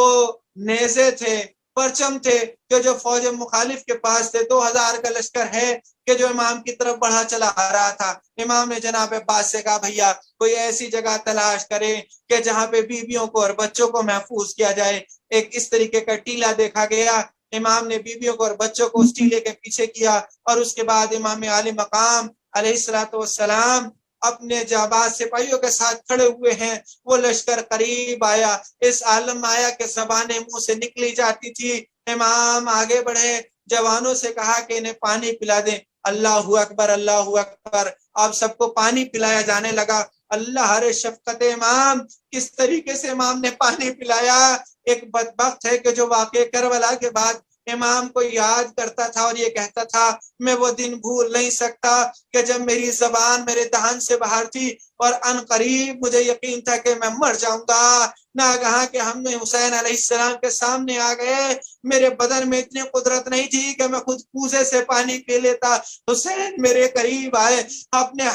Speaker 1: نیزے تھے، پرچم تھے کہ جو فوج مخالف کے پاس تھے۔ 2000 کا لشکر ہے کہ جو امام کی طرف بڑھا چلا آ رہا تھا۔ امام نے جناب عباس سے کہا بھیا کوئی ایسی جگہ تلاش کرے کہ جہاں پہ بیویوں کو اور بچوں کو محفوظ کیا جائے۔ ایک اس طریقے کا ٹیلہ دیکھا گیا، امام نے بیویوں کو اور بچوں کو اس ٹیلے کے پیچھے کیا، اور اس کے بعد امام عالی مقام علیہ الصلوۃ والسلام اپنے جانباز سپاہیوں کے ساتھ کھڑے ہوئے ہیں۔ وہ لشکر قریب آیا، اس عالم آیا کہ زبانیں منہ سے نکلی جاتی تھی۔ امام آگے بڑھے، جوانوں سے کہا کہ انہیں پانی پلا دیں۔ اللہ اکبر اللہ اکبر، اب سب کو پانی پلایا جانے لگا۔ اللہ ہر شفقت امام، کس طریقے سے امام نے پانی پلایا۔ ایک بدبخت ہے کہ جو واقع کربلا کے بعد امام کو یاد کرتا تھا اور یہ کہتا تھا میں وہ دن بھول نہیں سکتا کہ جب میری زبان میرے دہن سے باہر تھی اور ان قریب مجھے یقین تھا کہ میں مر جاؤں گا۔ ناگہاں کہ ہم نے حسین علیہ السلام کے سامنے آ گئے، میرے بدن میں اتنی قدرت نہیں تھی کہ میں خود کوزے سے پانی پی لیتا۔ حسین میرے قریب آئے، اپنے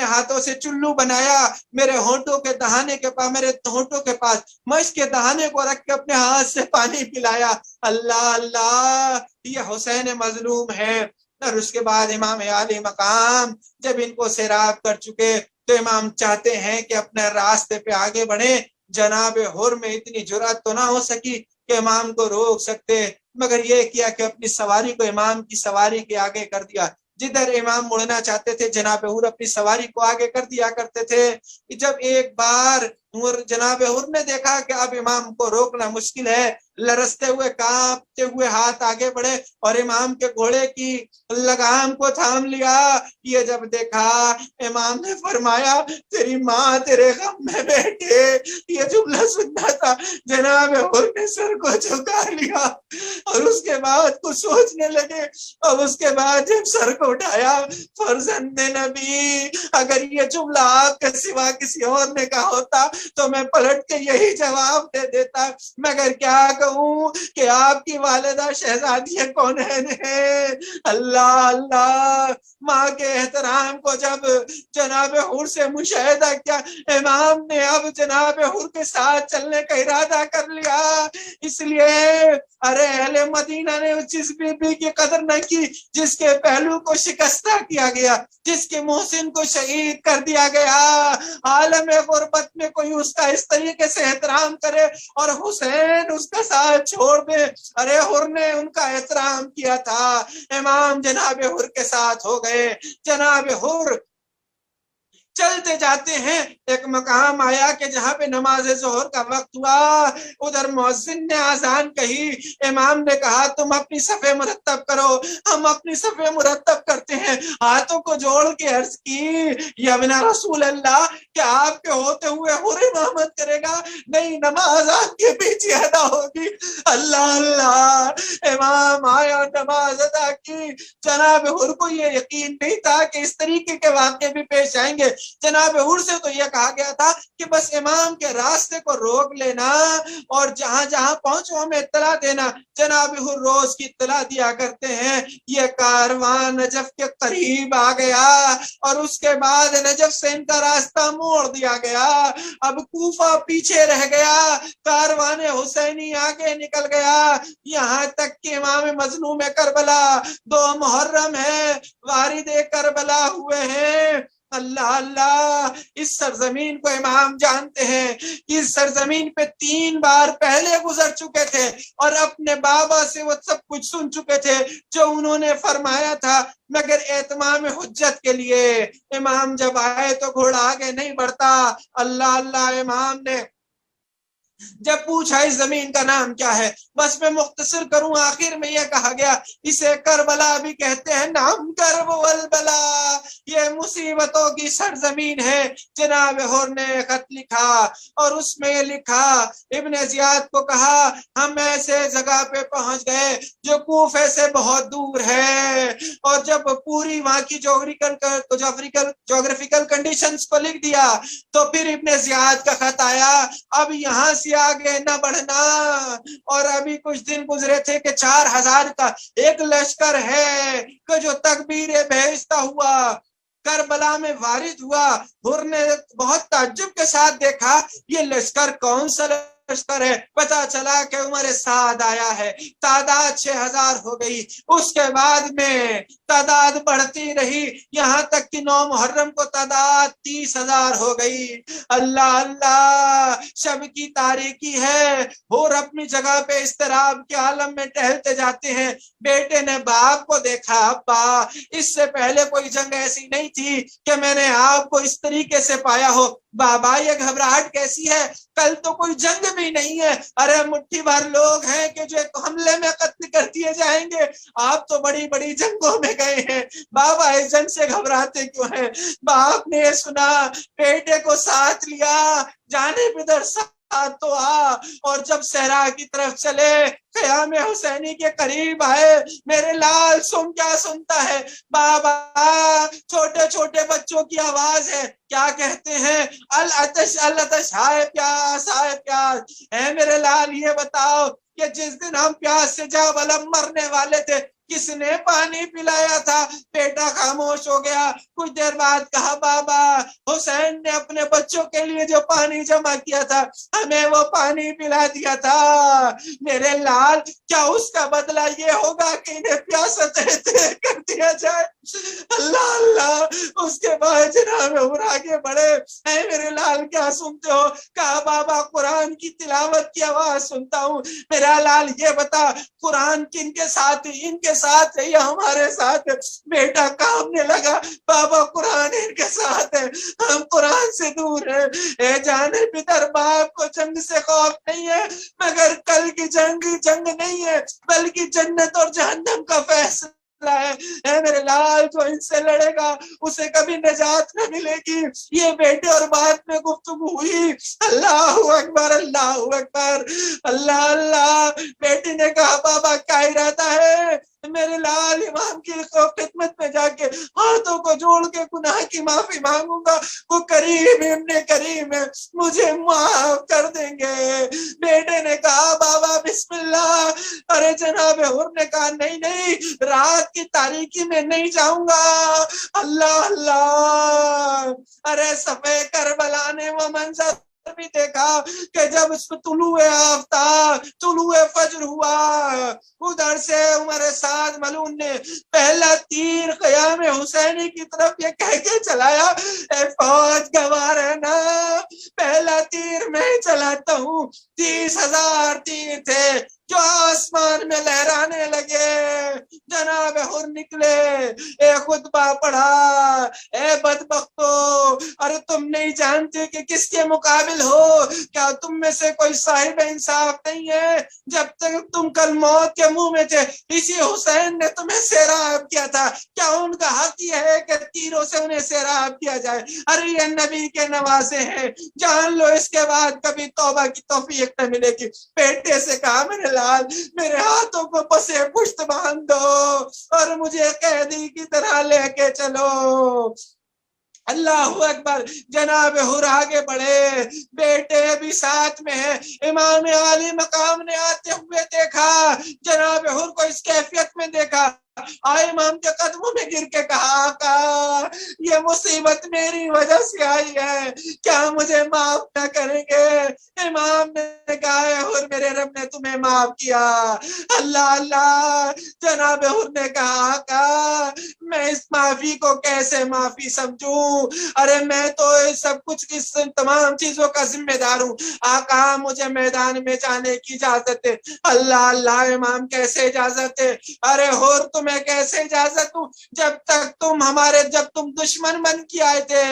Speaker 1: ہاتھوں سے چلو بنایا، میرے ہونٹوں کے دہانے کے پاس، میرے ہونٹوں کے پاس مشک کے دہانے کو رکھ کے اپنے ہاتھ سے پانی پلایا۔ اللہ اللہ، یہ حسین مظلوم ہے۔ اور اس کے بعد امام عالی مقام جب ان کو سیراب کر چکے تو امام چاہتے ہیں کہ اپنے راستے پہ آگے بڑھیں۔ جناب حر میں اتنی جرأت تو نہ ہو سکی کہ امام کو روک سکتے، مگر یہ کیا کہ اپنی سواری کو امام کی سواری کے آگے کر دیا۔ جدھر امام مڑنا چاہتے تھے جناب حر اپنی سواری کو آگے کر دیا کرتے تھے۔ جب ایک بار جناب حر نے دیکھا کہ اب امام کو روکنا مشکل ہے، لرزتے ہوئے کانپتے ہوئے ہاتھ آگے بڑھے اور امام کے گھوڑے کی لگام کو تھام لیا۔ یہ جب دیکھا امام نے فرمایا تیری ماں تیرے غم میں بیٹھے، یہ جملہ سننا تھا۔ جناب حر نے سر کو جھکا لیا اور اس کے بعد کچھ سوچنے لگے۔ اب اس کے بعد جب سر کو اٹھایا، فرزند نبی اگر یہ جملہ آپ کے سوا کسی اور نے کہا ہوتا تو میں پلٹ کے یہی جواب دے دیتا، مگر کیا کہوں کہ آپ کی والدہ شہزادی کونین ہے۔ اللہ اللہ، ماں کے احترام کو جب جناب حر سے مشاہدہ کیا، امام نے اب جناب حر کے ساتھ چلنے کا ارادہ کر لیا۔ اس لیے ارے اہل مدینہ نے جس بی بی کی قدر نہ کی جس کے پہلو کو شکستہ کیا گیا، جس کے محسن کو شہید کر دیا گیا، عالم غربت میں کوئی اس کا اس طریقے سے احترام کرے اور حسین اس کا ساتھ چھوڑ دے۔ ارے حر نے ان کا احترام کیا تھا، امام جناب حر کے ساتھ ہو گئے۔ جناب حر چلتے جاتے ہیں، ایک مقام آیا کہ جہاں پہ نماز ظہر کا وقت ہوا، ادھر مؤذن نے اذان کہی، امام نے کہا تم اپنی صفیں مرتب کرو۔ ہم اپنی صفیں مرتب کرتے ہیں، ہاتھوں کو جوڑ کے عرض کی یا بنا رسول اللہ کہ آپ کے ہوتے ہوئے حر امامت کرے گا؟ نہیں، نماز آپ کے پیچھے ادا ہوگی۔ اللہ اللہ، امام آیا، نماز ادا کی۔ جناب حر کو یہ یقین نہیں تھا کہ اس طریقے کے واقعے بھی پیش آئیں گے۔ جناب حر سے تو یہ کہا گیا تھا کہ بس امام کے راستے کو روک لینا اور جہاں جہاں پہنچو ہمیں اطلاع دینا۔ جناب حر روز کی اطلاع دیا کرتے ہیں۔ یہ کاروان نجف کے قریب آ گیا اور اس کے بعد نجف سے ان کا راستہ موڑ دیا گیا۔ اب کوفہ پیچھے رہ گیا، کاروان حسینی آگے نکل گیا، یہاں تک کہ امام مظلوم کربلا 2 محرم ہے، وارد کربلا ہوئے ہیں۔ اللہ اللہ، اس سرزمین کو امام جانتے ہیں، اس سرزمین پہ 3 بار پہلے گزر چکے تھے اور اپنے بابا سے وہ سب کچھ سن چکے تھے جو انہوں نے فرمایا تھا، مگر اتمام حجت کے لیے امام جب آئے تو گھوڑا آگے نہیں بڑھتا۔ اللہ اللہ، امام نے جب پوچھا اس زمین کا نام کیا ہے، بس میں مختصر کروں، آخر میں یہ کہا گیا اسے کربلا بھی کہتے ہیں، نام کرب والبلا، یہ مصیبتوں کی سرزمین ہے۔ جناب ہور نے خط لکھا اور اس میں یہ لکھا، ابن زیاد کو کہا ہم ایسے جگہ پہ پہنچ گئے جو کوفے سے بہت دور ہے، اور جب پوری وہاں کی جغرافیکل کنڈیشنز کو لکھ دیا تو پھر ابن زیاد کا خط آیا، اب یہاں سے آگے نہ بڑھنا، اور ابھی کچھ دن گزرے تھے کہ 4000 کا ایک لشکر ہے کہ جو تکبیریں بھیجتا ہوا کربلا میں وارد ہوا۔ ہر نے بہت تعجب کے ساتھ دیکھا یہ لشکر کون سا لشکر ہے، پتا چلا کہ عمر سعد آیا ہے، تعداد 6000 ہو گئی۔ اس کے بعد میں تعداد بڑھتی رہی، یہاں تک کہ 9 محرم کو تعداد 30,000 ہو گئی۔ اللہ اللہ، شب کی تاریکی ہے، اور اپنی جگہ پہ اضطراب کے عالم میں ٹہلتے جاتے ہیں۔ بیٹے نے باپ کو دیکھا، ابا اس سے پہلے کوئی جنگ ایسی نہیں تھی کہ میں نے آپ کو اس طریقے سے پایا ہو، بابا یہ گھبراہٹ کیسی ہے، کل تو کوئی جنگ بھی نہیں ہے، ارے مٹھی بھر لوگ ہیں کہ جو ایک حملے میں قتل کر دیے جائیں گے، آپ تو بڑی بڑی جنگوں میں گئے ہیں، بابا اس جنگ سے گھبراتے کیوں ہیں؟ باپ نے سنا، بیٹے کو ساتھ لیا، جانے بدر ساتھ تو اور جب صحرا کی طرف چلے، خیام حسینی کے قریب آئے، میرے لال سن کیا سنتا ہے بابا، چھوٹے چھوٹے بچوں کی آواز ہے، کیا کہتے ہیں؟ العطش العطش، ہائے پیاس ہائے پیاس۔ اے میرے لال یہ بتاؤ کہ جس دن ہم پیاس سے جا بلم مرنے والے تھے کس نے پانی پلایا تھا؟ بیٹا خاموش ہو گیا، کچھ دیر بعد کہا بابا حسین نے اپنے بچوں کے لیے جو پانی جمع کیا تھا ہمیں وہ پانی پلا دیا تھا۔ میرے لال کیا اس کا بدلہ یہ ہوگا کہ انہیں پیاسا کر دیا جائے؟ اللہ اللہ۔ اس کے بعد جناب عمر آگے بڑھے، اے میرے لال کیا سنتے ہو؟ کہا بابا قرآن کی تلاوت کی آواز سنتا ہوں۔ میرا لال یہ بتا قرآن کن کے ساتھ، ان کے ساتھ ہے یا ہمارے ساتھ؟ بیٹا کامنے لگا، بابا قرآن ان کے ساتھ ہے، ہم قرآن سے دور ہیں۔ اے جانے پدر، باپ کو جنگ سے خوف نہیں ہے، مگر کل کی جنگ نہیں ہے بلکہ جنت اور جہنم کا فیصلہ ہے۔ اے میرے لال جو ان سے لڑے گا اسے کبھی نجات نہ ملے گی۔ یہ بیٹے اور بات میں گفتگو ہوئی، اللہ اکبر اللہ اکبر، اللہ اللہ۔ بیٹی نے کہا بابا کیا ارادہ ہے؟ میرے لال امام کی خدمت میں جا کے ہاتھوں کو جوڑ کے گناہ کی معافی مانگوں گا، وہ کریم ابن کریم ہے، مجھے معاف کر دیں گے۔ بیٹے نے کہا بابا بسم اللہ۔ ارے جناب حر نے کہا نہیں نہیں، رات کی تاریکی میں نہیں جاؤں گا۔ اللہ اللہ۔ ارے صفحہ کربلا نے وہ منظر بھی دیکھا کہ جب اس کو طلوع آفتاب طلوع فجر ہوا، ادھر سے عمر سعد ملعون نے پہلا تیر قیام حسینی کی طرف یہ کہہ کے چلایا، اے فوج گوار ہے نا، پہلا تیر میں چلاتا ہوں۔ 30,000 تیر تھے جو آسمان میں لہرانے لگے۔ جناب حر نکلے، اے خطبہ پڑھا، اے بدبختو، ارے تم نہیں جانتے کہ کس کے مقابل ہو؟ کیا تم میں سے کوئی صاحب انصاف نہیں ہے؟ جب تک تم کل موت کے منہ میں تھے اسی حسین نے تمہیں سیراب کیا تھا، کیا ان کا حق یہ ہے کہ تیروں سے انہیں سیراب کیا جائے؟ ارے یہ نبی کے نوازے ہیں، جان لو اس کے بعد کبھی توبہ کی توفیق نہ ملے گی۔ بیٹے سے کہا میرے لال میرے ہاتھوں کو پسے پشت باندھ دو اور مجھے قیدی کی طرح لے کے چلو۔ اللہ اکبر۔ جناب حر آگے بڑھے، بیٹے بھی ساتھ میں ہیں۔ امام عالی مقام نے آتے ہوئے دیکھا، جناب حر کو اس کیفیت میں دیکھا، آئے امام کے قدموں میں گر کے کہا آقا یہ مصیبت میری وجہ سے آئی ہے، کیا مجھے معاف نہ کریں گے؟ امام نے کہا اے حر میرے رب نے تمہیں معاف کیا۔ اللہ اللہ۔ جناب حر نے کہا آقا میں اس معافی کو کیسے معافی سمجھوں؟ ارے میں تو سب کچھ اس تمام چیزوں کا ذمہ دار ہوں، آقا مجھے میدان میں جانے کی اجازت ہے۔ اللہ اللہ۔ امام کیسے اجازت ہے؟ ارے حر تمہیں تمہیں کیسے اجازت دوں؟ جب تم دشمن بن کے آئے تھے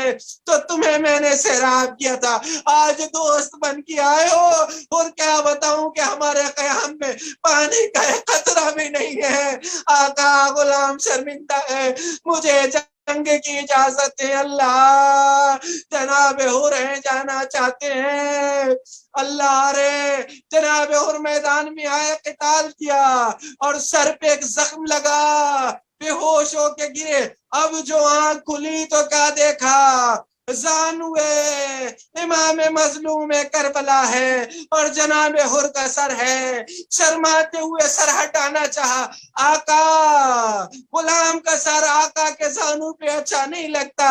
Speaker 1: تو تمہیں میں نے سیراب کیا تھا، آج دوست بن کے آئے ہو اور کیا بتاؤں کہ ہمارے قیام میں پانی کا ایک قطرہ بھی نہیں ہے۔ آقا غلام شرمندہ ہے، مجھے جنگ کی اجازت ہے اللہ۔ جناب حور جانا چاہتے ہیں، اللہ رے جناب حور میدان میں آئے، قتال کیا اور سر پہ ایک زخم لگا، بے ہوش ہو کے گرے۔ اب جو آنکھ کھلی تو کیا دیکھا؟ زانوے امام مظلوم کربلا ہے اور جناب حر کا سر ہے۔ شرماتے ہوئے سر ہٹانا چاہا، آقا غلام کا سر آقا کے زانو پہ اچھا نہیں لگتا۔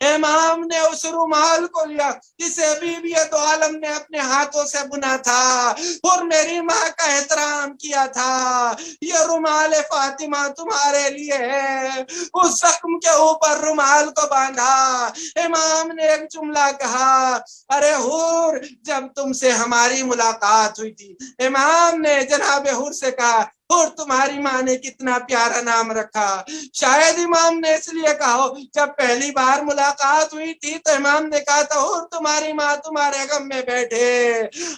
Speaker 1: امام نے اس رومال کو لیا جسے بی بی دو عالم نے اپنے ہاتھوں سے بنا تھا اور میری ماں کا احترام کیا تھا، یہ رومال فاطمہ تمہارے لیے ہے۔ اس زخم کے اوپر رومال کو باندھا، امام نے ایک جملہ کہا، ارے حور جب تم سے ہماری ملاقات ہوئی تھی، امام نے جناب حور سے کہا، حور تمہاری ماں نے کتنا پیارا نام رکھا۔ شاید امام نے اس لیے کہا جب پہلی بار ملاقات ہوئی تھی تو امام نے کہا تھا حور تمہاری ماں تمہارے غم میں بیٹھے،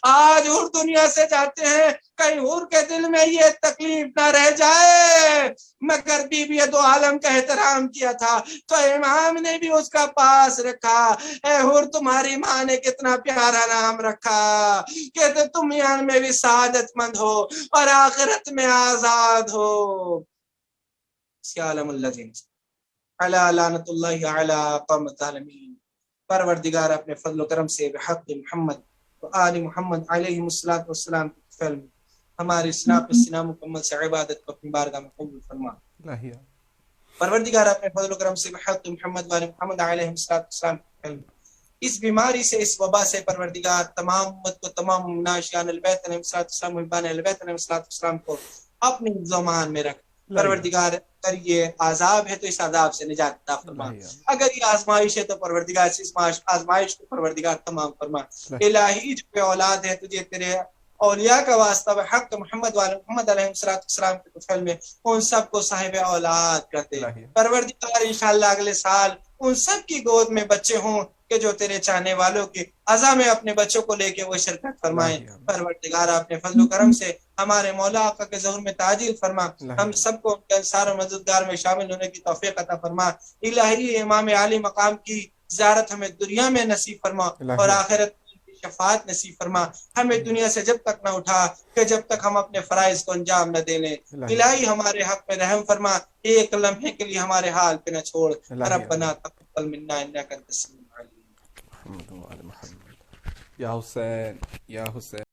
Speaker 1: آج حور دنیا سے جاتے ہیں، کہیں حور کے دل میں یہ تکلیف نہ رہ جائے، مگر بی بی دو عالم کا احترام کیا تھا تو امام نے بھی اس کا پاس رکھا۔ اے حور تمہاری ماں نے کتنا پیارا نام رکھا کہ تم یہاں میں بھی سعادت مند ہو اور آخرت میں آزاد ہو۔ سیالم الذین علی لعنت اللہ علی قوم الظالمین۔ پروردگار اپنے فضل و کرم سے بحق محمد و آل محمد علیہ السلام کے فعل میں ہماری سنا مکمل سے عبادت کو اپنی بارگاہ میں قبول فرما۔ پروردگار اپنے فضل و کرم سے بحق محمد و آل محمد علیہ السلام کے فعل میں اس بیماری سے، اس وبا سے پروردگار تمام امت کو، تمام ناشیان البیت علیہ السلام محبان البیت علیہ السلام کو اپنی زمان میں رکھ۔ پروردگار اگر یہ عذاب ہے تو اس عذاب سے نجات عطا فرما، اگر یہ آزمائش ہے تو پروردگار سے اس آزمائش کو پروردگار تمام فرما۔ الہی جو بے اولاد ہے تجھے تیرے اولیاء کا واسطہ بحق محمد والے محمد علیہ السلام کے فعل میں ان سب کو صاحب اولاد کرتے۔ پروردگار انشاءاللہ اگلے سال ان سب کی گود میں بچے ہوں کہ جو تیرے چاہنے والوں کی عزا میں اپنے بچوں کو لے کے وہ شرکت فرمائیں۔ پروردگار اپنے فضل و کرم سے ہمارے مولا آقا کے ظہور میں تعجیل فرما، ہم سب کو ان کے انصار و مددگار میں شامل ہونے کی توفیق عطا فرما۔ الہی امام عالی مقام کی زیارت ہمیں دنیا میں نصیب فرما اور آخرت شفاعت نصیب فرما۔ ہمیں دنیا سے جب تک نہ اٹھا کہ جب تک ہم اپنے فرائض کو انجام نہ دے لیں۔ الہی ہمارے حق میں رحم فرما، ایک لمحے کے لیے ہمارے حال پہ نہ چھوڑ۔ ربنا تقبل منا انک انت السمیع العلیم۔
Speaker 2: یا حسین یا حسین۔